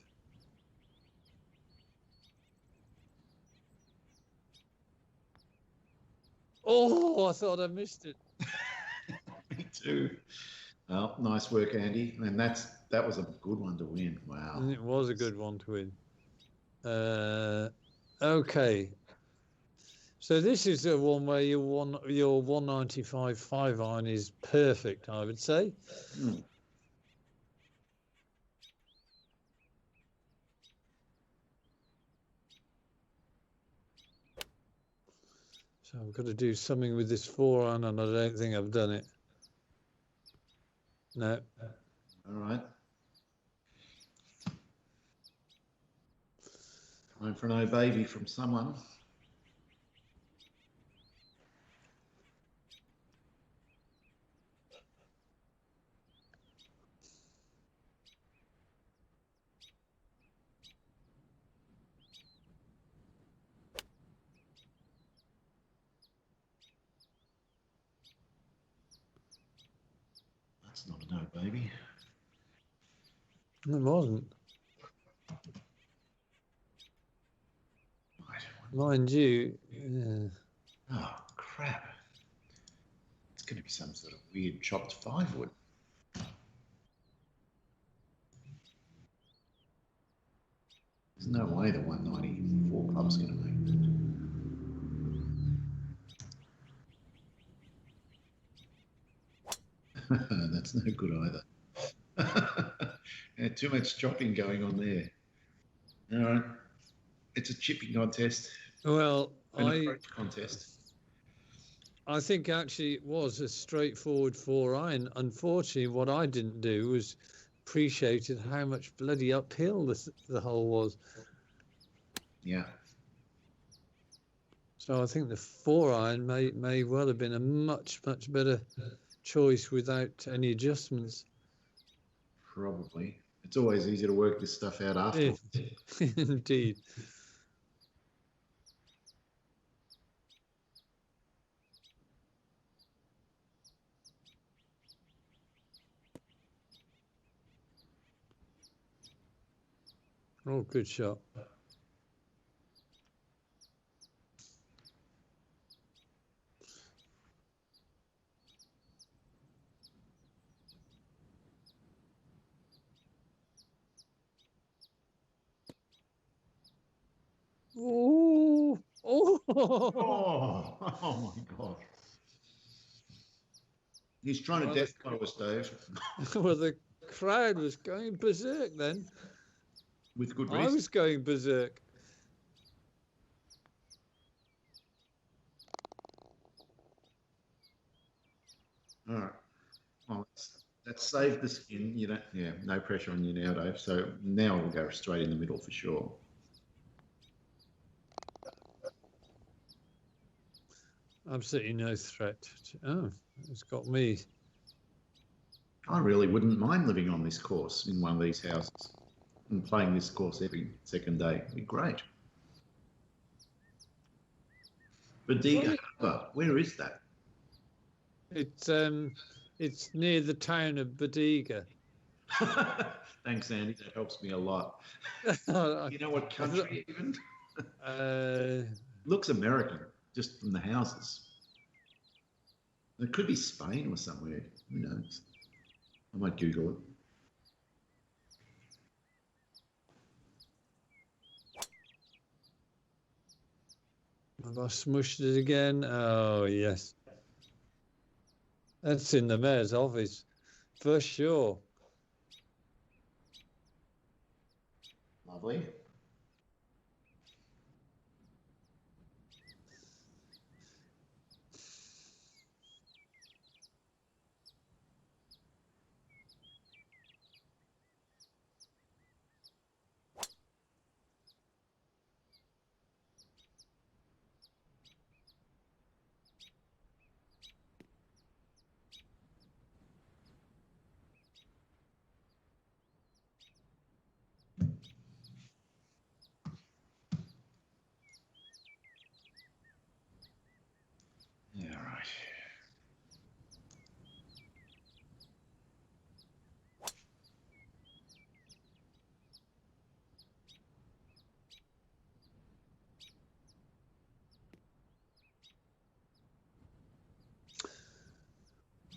Oh, I thought I missed it. Me too. Well, nice work, Andy. And that was a good one to win. Wow. It was a good one to win. Okay. So this is the one where your 195 5-iron is perfect, I would say. Mm. So I've got to do something with this 4-iron, and I don't think I've done it. No. All right. Time for an oh baby from someone. That's not an oh baby. It wasn't. Mind you, yeah. Oh, crap. It's going to be some sort of weird chopped 5-wood. There's no way the 194 club's going to make that. That's no good either. Yeah, too much chopping going on there. All right. It's a chipping contest. Well, An approach contest. I think actually it was a straightforward 4-iron. Unfortunately, what I didn't do was appreciated how much bloody uphill the hole was. Yeah. So I think the 4-iron may well have been a much better choice without any adjustments. Probably. It's always easy to work this stuff out afterwards. Indeed. Oh, good shot. Oh, oh. Oh my God. He's trying to death blow us, Dave. Well, the crowd was going berserk then. With good reason. I was going berserk. All right. Well, that's saved the skin. You don't. Yeah, no pressure on you now, Dave. So now we'll go straight in the middle for sure. Absolutely no threat. Oh, it's got me. I really wouldn't mind living on this course in one of these houses and playing this course every second day. It'd be great. Bodega Harbour. Where is that? It's near the town of Bodega. Thanks, Andy. That helps me a lot. You know what country even? Looks American, just from the houses. It could be Spain or somewhere. Who knows? I might Google it. Have I smushed it again? Oh, yes. That's in the mayor's office, for sure. Lovely. Yeah, right.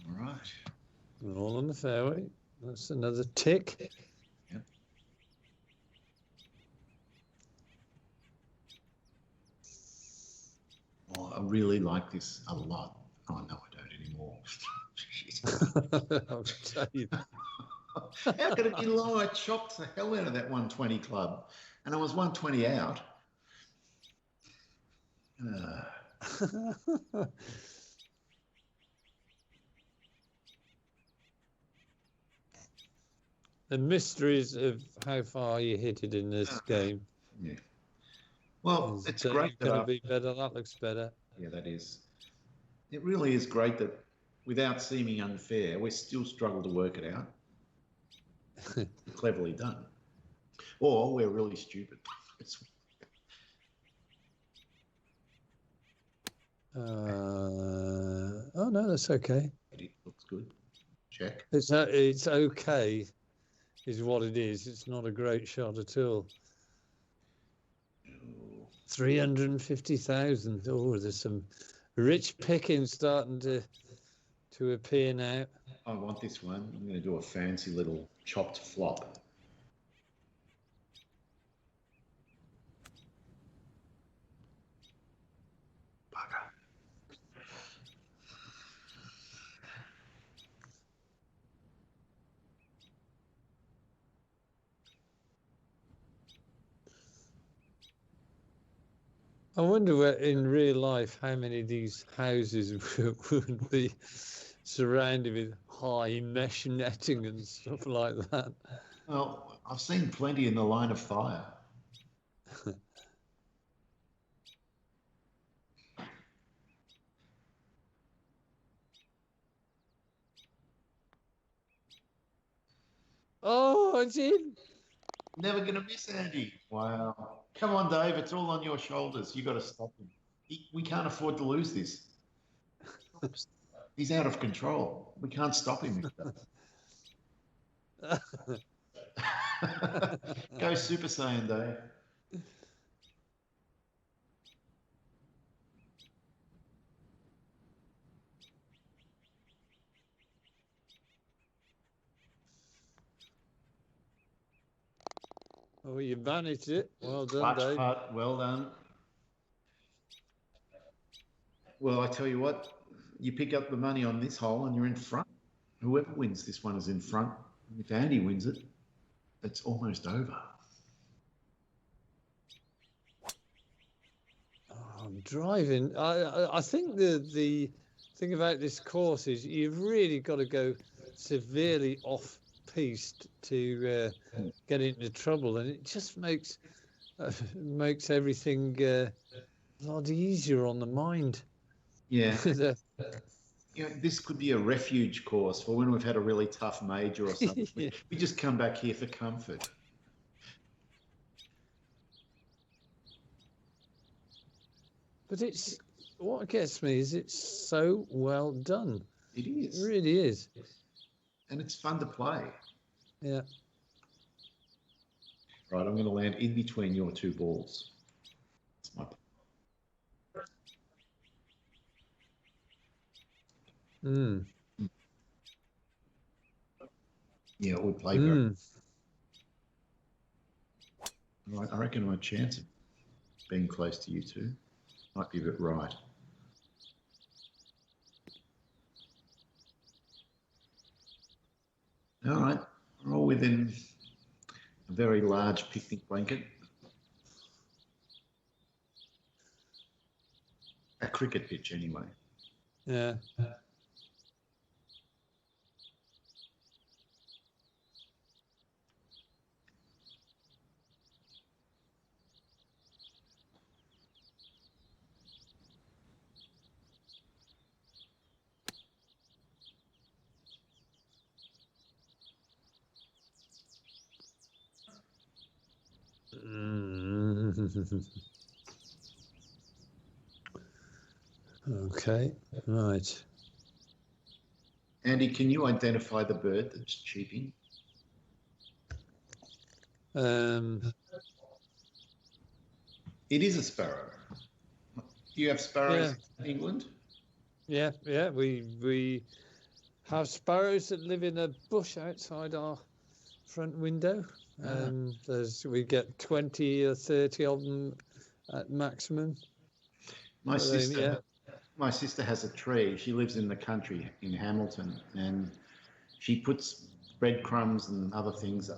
All right. We're all on the fairway. That's another tick. Yep. Oh, I really like this a lot. Oh, no, I don't anymore. I'll tell you. How could it be low? I chopped the hell out of that 120 club, and I was 120 out. The mysteries of how far you hit it in this game. Yeah. Well, it's great. It's going to be better. That looks better. Yeah, that is. It really is great that without seeming unfair, we still struggle to work it out. Cleverly done. Or we're really stupid. Oh, no, that's okay. It looks good. Check. It's okay, is what it is. It's not a great shot at all. 350,000. Oh, there's some rich pickings starting to appear now. I want this one. I'm going to do a fancy little chopped flop. Bugger. I wonder where, in real life, how many of these houses would be surrounded with high mesh netting and stuff like that. Well, I've seen plenty in the line of fire. Oh, it's in. Never going to miss, Andy. Wow. Come on, Dave. It's all on your shoulders. You got to stop him. We can't afford to lose this. He's out of control. We can't stop him. Go Super Saiyan, Dave. Oh, you managed it. Well done, Clutch Dave. putt. Well done. Well, I tell you what, you pick up the money on this hole and you're in front. Whoever wins this one is in front. If Andy wins it, it's almost over. Oh, I'm driving. I think the thing about this course is you've really got to go severely off-piste to get into trouble, and it just makes everything a lot easier on the mind. Yeah. You know, this could be a refuge course for when we've had a really tough major or something. Yeah. We just come back here for comfort. But it's what gets me is it's so well done. It It is. really is. And it's fun to play. Yeah. Right, I'm going to land in between your two balls. That's my... Mm. Yeah, we play very... Right, I reckon my chance of being close to you two might be a bit right. All right, we're all within a very large picnic blanket. A cricket pitch, anyway. Yeah. Okay, right. Andy, can you identify the bird that's cheeping? It is a sparrow. Do you have sparrows in England? Yeah, yeah. We have sparrows that live in a bush outside our front window. We get 20 or 30 of them at maximum. My sister has a tree. She lives in the country in Hamilton, and she puts breadcrumbs and other things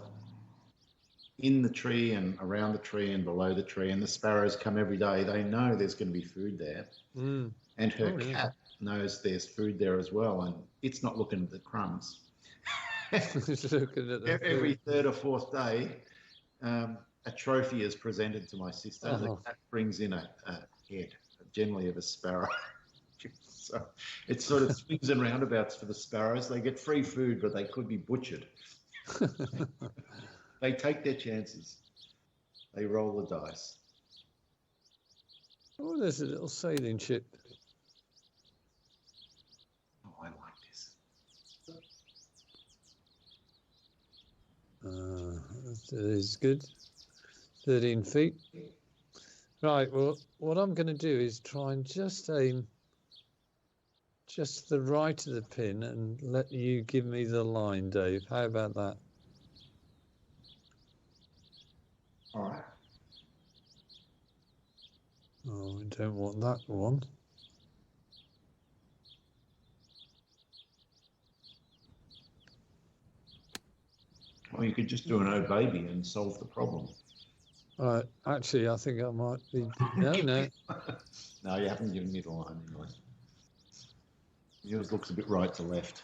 in the tree and around the tree and below the tree, and the sparrows come every day. They know there's going to be food there. And her cat knows there's food there as well, and it's not looking at the crumbs. Every third or fourth day, a trophy is presented to my sister. The cat brings in a head, generally of a sparrow. So it sort of swings and roundabouts for the sparrows. They get free food, but they could be butchered. They take their chances. They roll the dice. Oh, there's a little sailing ship. Oh, I like this. That is good. 13 feet. Right, well, what I'm going to do is try and just aim just the right of the pin and let you give me the line, Dave. How about that? All right. Oh, I don't want that one. Well, you could just do an oh baby and solve the problem. Actually, I think I might be... No. No, you haven't given me the line anyway. Yours looks a bit right to left.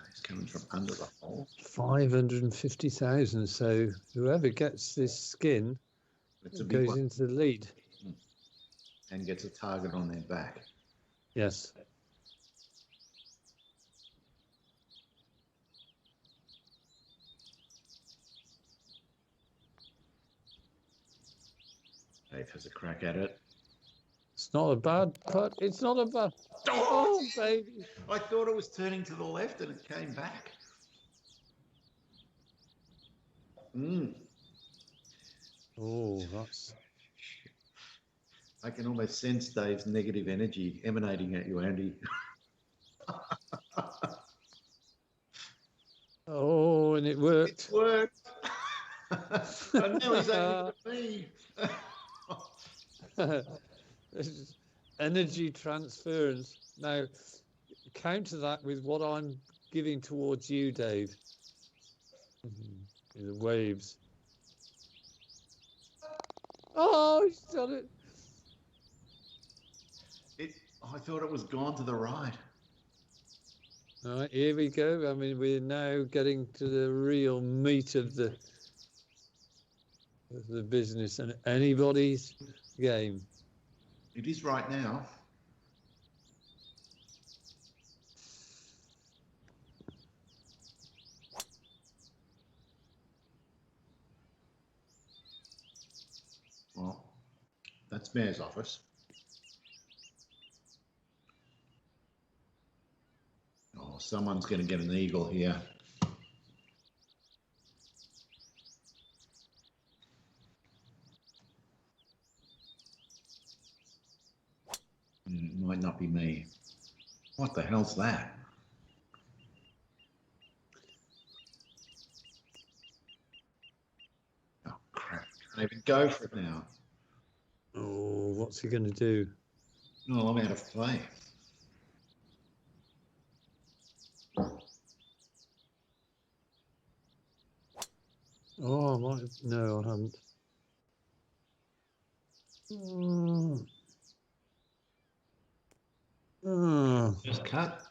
It's coming from under the hole. 550,000. So whoever gets this skin goes into the lead. And gets a target on their back. Yes. Dave has a crack at it. It's not a bad putt. It's not a bad... Oh, baby. I thought it was turning to the left and it came back. Oh, that's... I can almost sense Dave's negative energy emanating at you, Andy. Oh, and it worked. It worked. I know he's aiming at me. This is energy transference. Now, counter that with what I'm giving towards you, Dave. The waves. Oh, he's done it. I thought it was gone to the right. All right, here we go. I mean, we're now getting to the real meat of the business and anybody's game. It is right now. Well, that's Mayor's office. Oh, someone's going to get an eagle here. It might not be me. What the hell's that? Oh, crap. Can't even go for it now. Oh, what's he going to do? No, I'm out of play. Oh, I might have, no, I haven't. Oh, Just cut.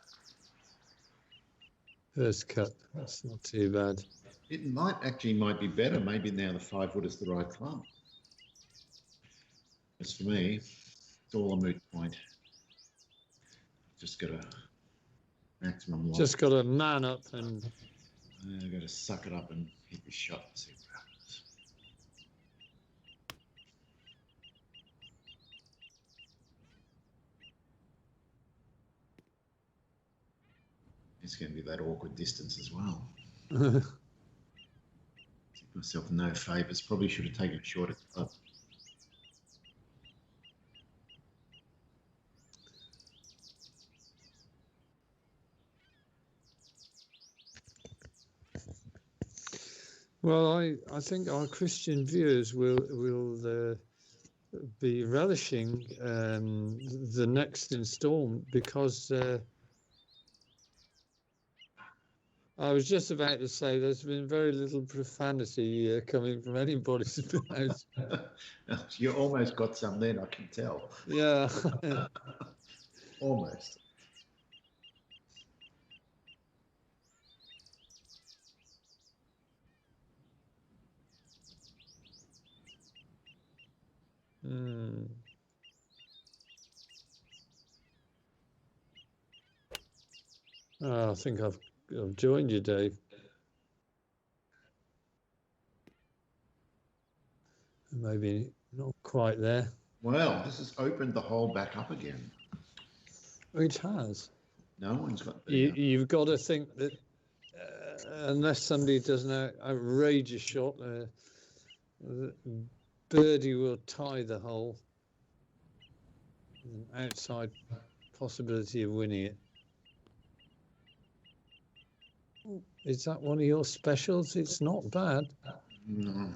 first cut. That's not too bad. It might be better. Maybe now the 5-wood is the right club. As for me, it's all a moot point. Just got a maximum loss. Just got to man up and... I've got to suck it up and hit the shot and see what happens. It's going to be that awkward distance as well. Did myself no favours. Probably should have taken a shorter club. Well, I think our Christian viewers will be relishing the next instalment because I was just about to say there's been very little profanity coming from anybody's mouth. You almost got some then, I can tell. Yeah. Almost. Oh, I think I've joined you, Dave. Maybe not quite there. Well, this has opened the hole back up again. It has. No one's got there. You've got to think that unless somebody does an outrageous shot, birdie will tie the hole. An outside possibility of winning it. Is that one of your specials? It's not bad. No.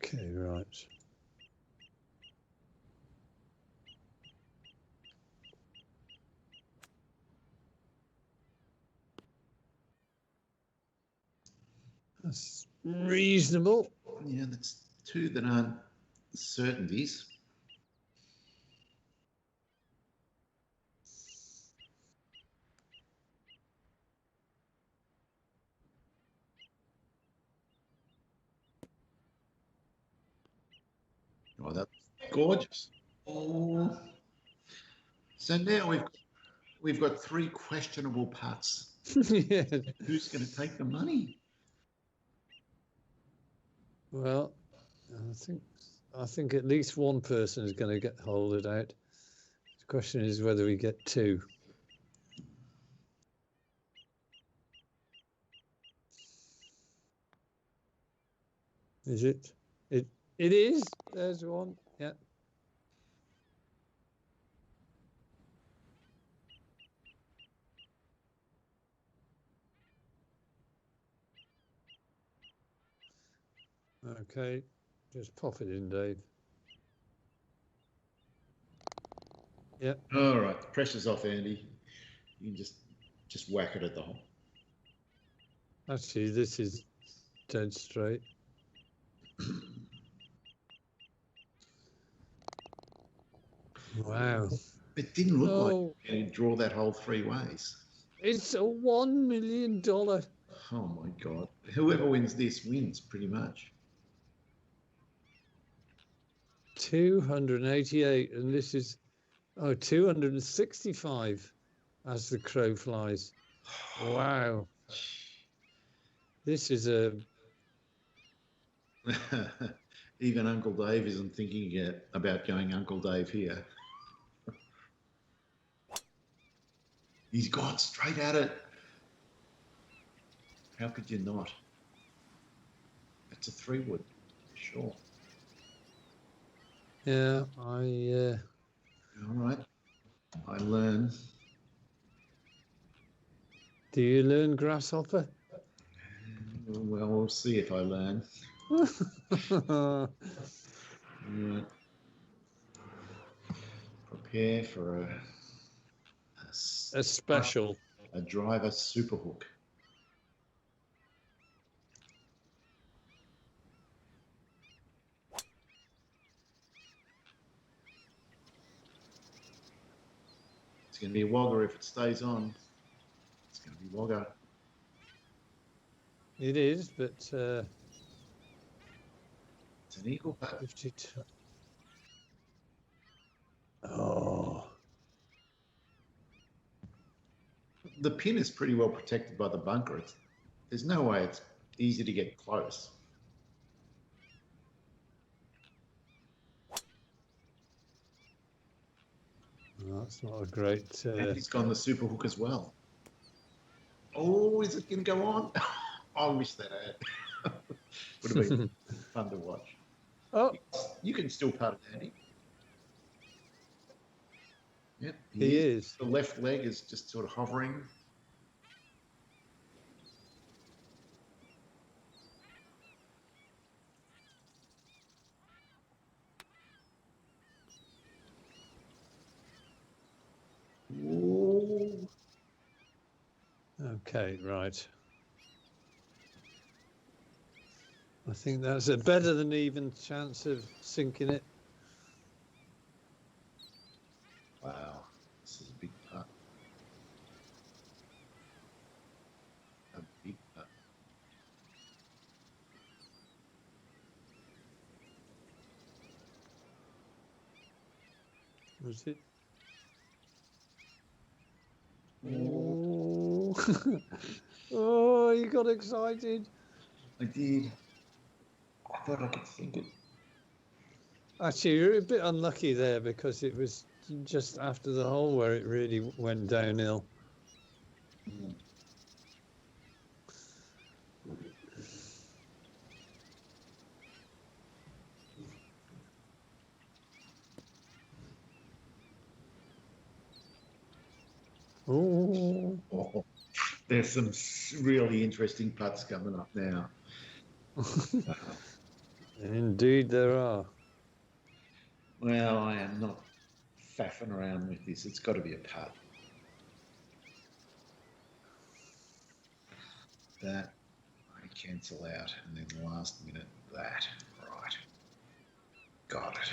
Okay, right. That's reasonable. Yeah, that's two that aren't certainties. Oh, that's gorgeous. Oh. So now we've got 3 questionable putts. Yeah. Who's going to take the money? Well, I think at least one person is going to hold it out. The question is whether we get 2. Is it? It is. There's one. Yeah. Okay, just pop it in, Dave. Yeah. All right, the pressure's off, Andy. You can just whack it at the hole. Actually, this is dead straight. Wow. It didn't look like you could draw that hole 3 ways. It's a $1 million. Oh my God. Whoever wins this wins pretty much. 288, and this is 265 as the crow flies. Wow. This is a... Even Uncle Dave isn't thinking yet about going Uncle Dave here. He's gone straight at it. How could you not? It's a 3-wood, sure. Yeah, All right. I learn. Do you learn grasshopper? Well, we'll see if I learn. Right. Prepare for A special. A driver super hook. It's going to be a wogger if it stays on. It's going to be wogger. It is, but... It's an eagle putt. 52. Oh. The pin is pretty well protected by the bunker. There's no way it's easy to get close. Oh, that's not a great... And he's gone the super hook as well. Oh, is it going to go on? I wish that had. Would have been fun to watch. Oh, You can still putt it, Andy. Yep, he is. The left leg is just sort of hovering. Ooh. Okay, right. I think that's a better than even chance of sinking it. Wow, this is a big putt. A big putt. Was it? Oh, oh, you got excited. I did. I thought I could sink it. Actually, you're a bit unlucky there because it was just after the hole where it really went downhill. Mm. Oh, Oh, there's some really interesting putts coming up now. indeed there are. Well, I am not faffing around with this. It's got to be a putt. That I cancel out, and then last minute that. Right. Got it.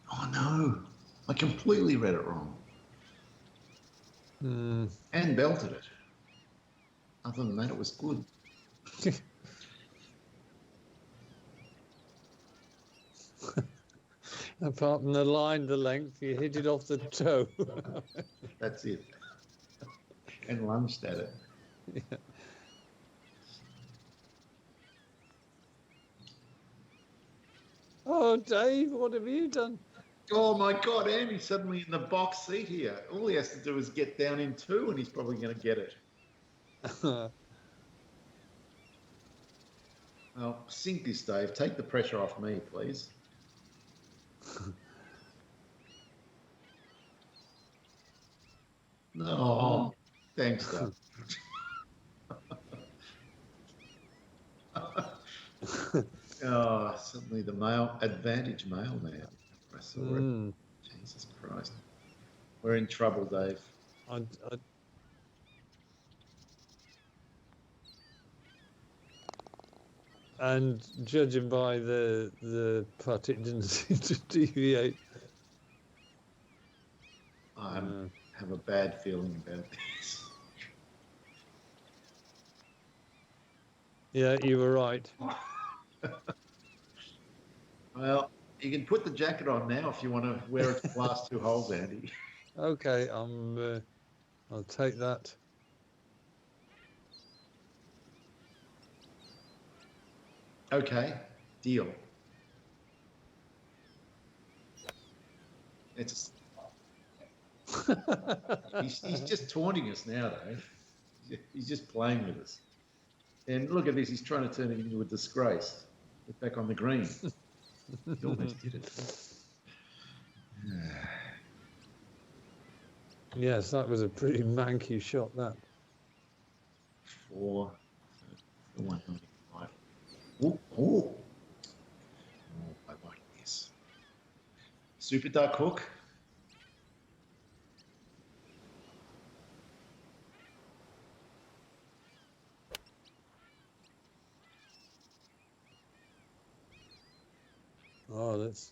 Oh no, I completely read it wrong. And belted it. Other than that, it was good. Apart from the line, the length, you hit it off the toe. That's it. And lunged at it. Yeah. Oh, Dave, what have you done? Oh my God, Andy's suddenly in the box seat here. All he has to do is get down in 2 and he's probably going to get it. Well, sink this, Dave. Take the pressure off me, please. No, thanks, Dave. Oh, suddenly the male advantage male now. I saw it. Jesus Christ. We're in trouble, Dave. And judging by the putt, it didn't seem to deviate. I have a bad feeling about this. Yeah, you were right. Well, you can put the jacket on now if you want to wear it the last 2 holes, Andy. Okay, I'll take that. Okay, deal. It's he's just taunting us now, though. He's just playing with us. And look at this, he's trying to turn it into a disgrace. Get back on the green. He almost did it. Yes, that was a pretty manky shot, that. 195. Oh, I like this. Super duck hook. Oh, that's...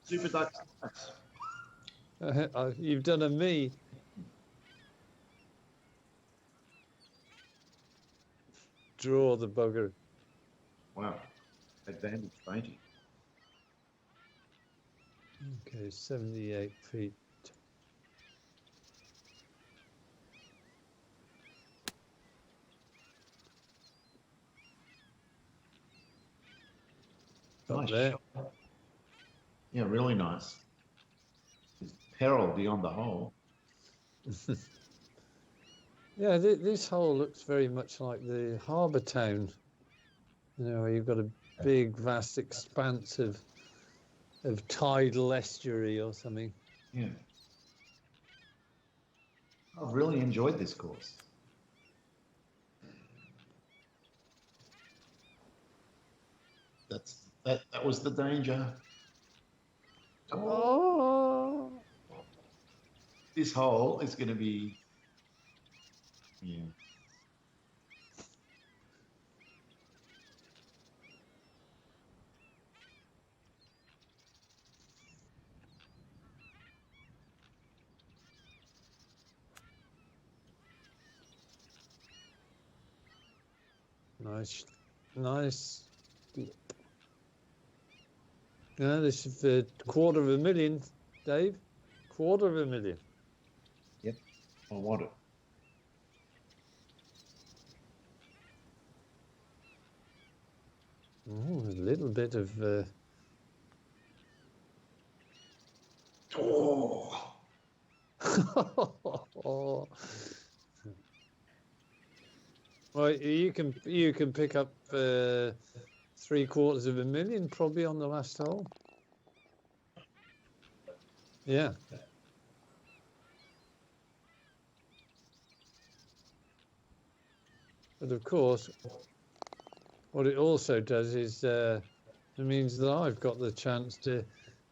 Super duck. You've done a me. Draw the bugger. Wow. Advantage painting. Okay, 78 feet. Up there. Shot. Yeah, really nice. It's peril beyond the hole. Yeah, this hole looks very much like the harbour town. You know, where you've got a big, vast expanse of tidal estuary or something. Yeah. I've really enjoyed this course. That was the danger. Oh. This hole is going to be, yeah. Nice, nice. Yeah, this is a $250,000, Dave. $250,000. Yep, I want it. Oh, a little bit of. Oh. Well, you can pick up $750,000 probably on the last hole. Yeah. But of course, what it also does is it means that I've got the chance to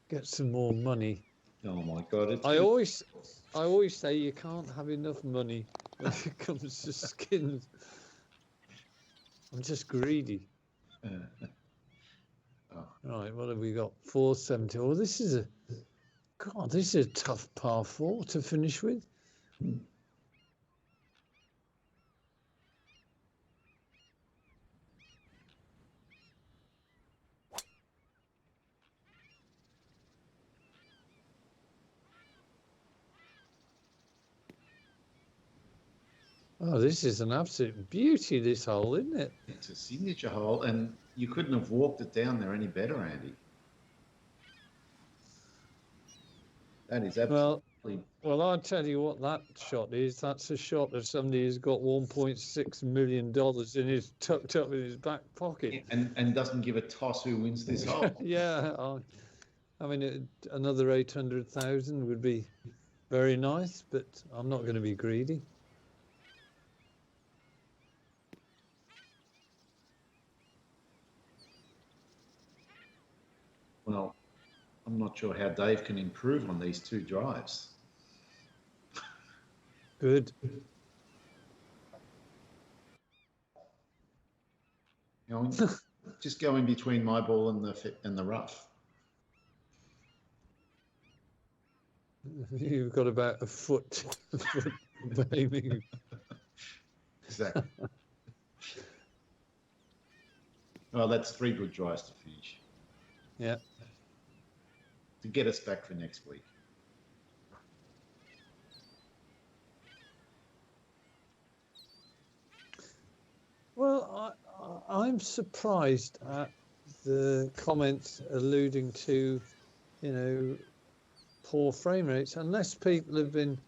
get some more money. Oh my God! I always say you can't have enough money when it comes to skins. I'm just greedy. Oh. Right, what have we got? 470. Oh, this is a tough par 4 to finish with. Oh, this is an absolute beauty, this hole, isn't it? It's a signature hole, and you couldn't have walked it down there any better, Andy. That is absolutely... Well, I'll tell you what that shot is. That's a shot of somebody who's got $1.6 million tucked up in his back pocket. And doesn't give a toss who wins this hole. Yeah, I mean, another 800,000 would be very nice, but I'm not going to be greedy. Well, I'm not sure how Dave can improve on these two drives. Good. Going, just go in between my ball and the rough. You've got about a foot of aiming. Exactly. Well, that's 3 good tries to finish. Yeah. To get us back for next week. Well, I'm surprised at the comments alluding to, poor frame rates, unless people have been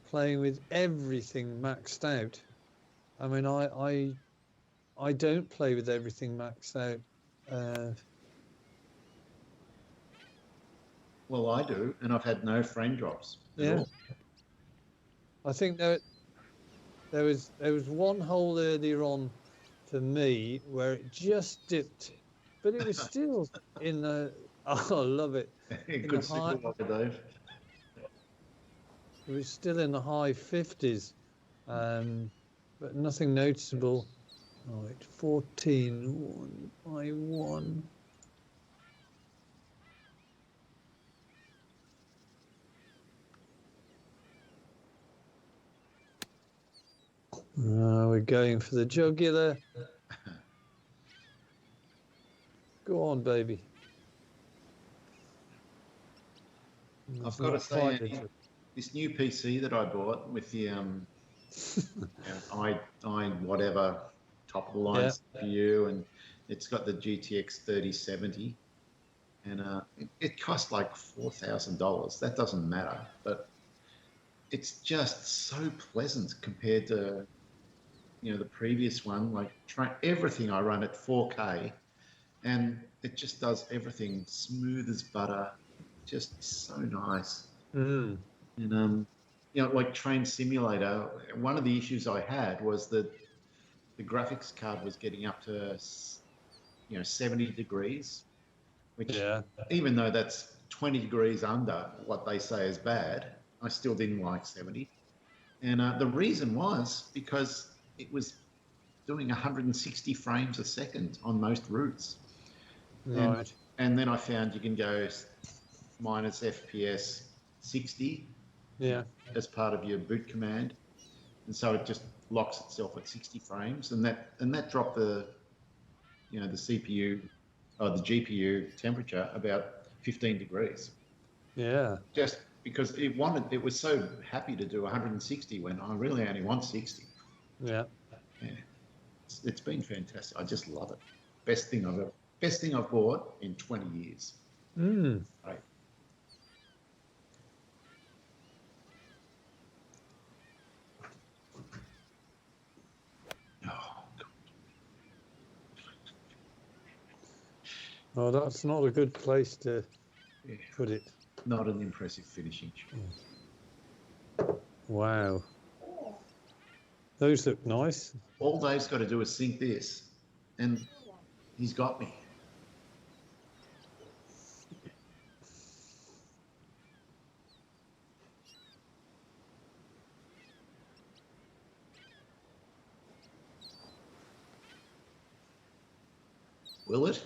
playing with everything maxed out. I mean, I don't play with everything maxed out. Well, I do, and I've had no frame drops at all. I think that there was one hole earlier on for me where it just dipped, but it was still in the. Oh, I love it. Good supervisor, Dave. It was still in the high 50s, but nothing noticeable. All right, 14, 1 by 1. We're going for the jugular. Go on, baby. I've got to say, this new PC that I bought with the i whatever top of the line CPU, and it's got the GTX 3070, and it cost like $4,000. That doesn't matter, but it's just so pleasant compared to the previous one. Like everything I run at 4K, and it just does everything smooth as butter, just so nice. And like Train Simulator, one of the issues I had was that the graphics card was getting up to 70 degrees, which even though that's 20 degrees under what they say is bad, I still didn't like 70. And the reason was because it was doing 160 frames a second on most routes. Right. And then I found you can go minus FPS 60 as part of your boot command. And so it just locks itself at 60 frames. And that dropped the CPU or the GPU temperature about 15 degrees. Yeah. Just because it was so happy to do 160 when I really only want 60. Yeah. It's been fantastic. I just love it. Best thing I've bought in 20 years. Right. Oh, that's not a good place to put it. Not an impressive finishing. Wow. Those look nice. All Dave's got to do is sink this, and he's got me. Will it?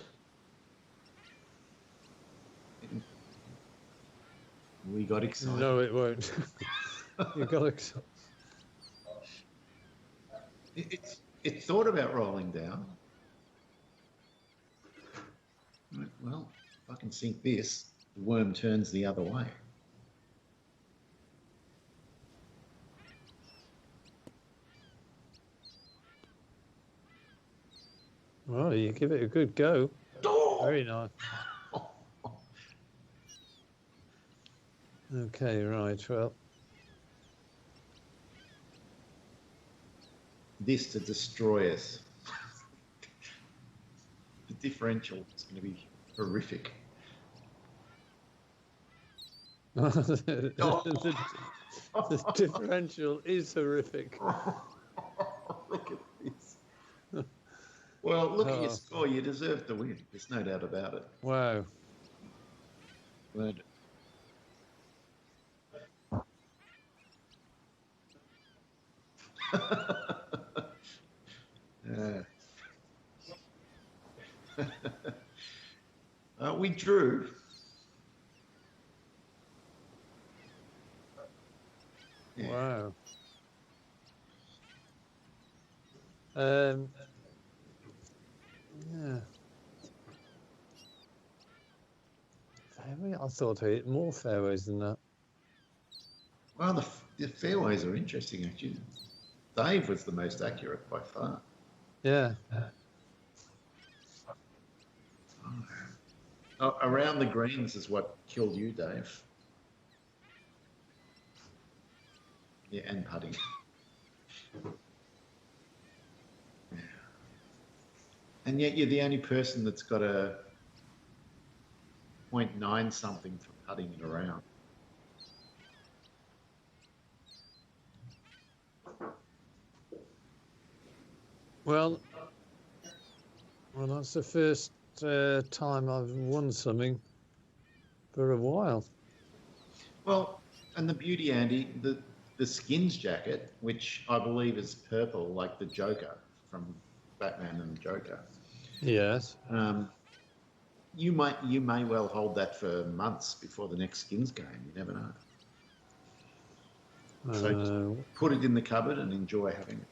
We got excited. No, it won't. You got excited. It thought about rolling down. Well, if I can sink this, the worm turns the other way. Well, you give it a good go. Very nice. Okay, right, well. This to destroy us. The differential is going to be horrific. The differential is horrific. Look at this. Well, look at your score. You deserve to win. There's no doubt about it. Wow. Good. we drew. Yeah. Wow. Yeah. Fairway? I thought I hit more fairways than that. Well, the fairways are interesting, actually. Dave was the most accurate by far. Yeah. Oh, around the greens is what killed you, Dave. Yeah, and putting. Yeah. And yet you're the only person that's got a 0.9 something for putting it around. Well, that's the first time I've won something for a while. Well, and the beauty, Andy, the skins jacket, which I believe is purple, like the Joker from Batman and the Joker. Yes. You may well hold that for months before the next skins game. You never know. So just put it in the cupboard and enjoy having it.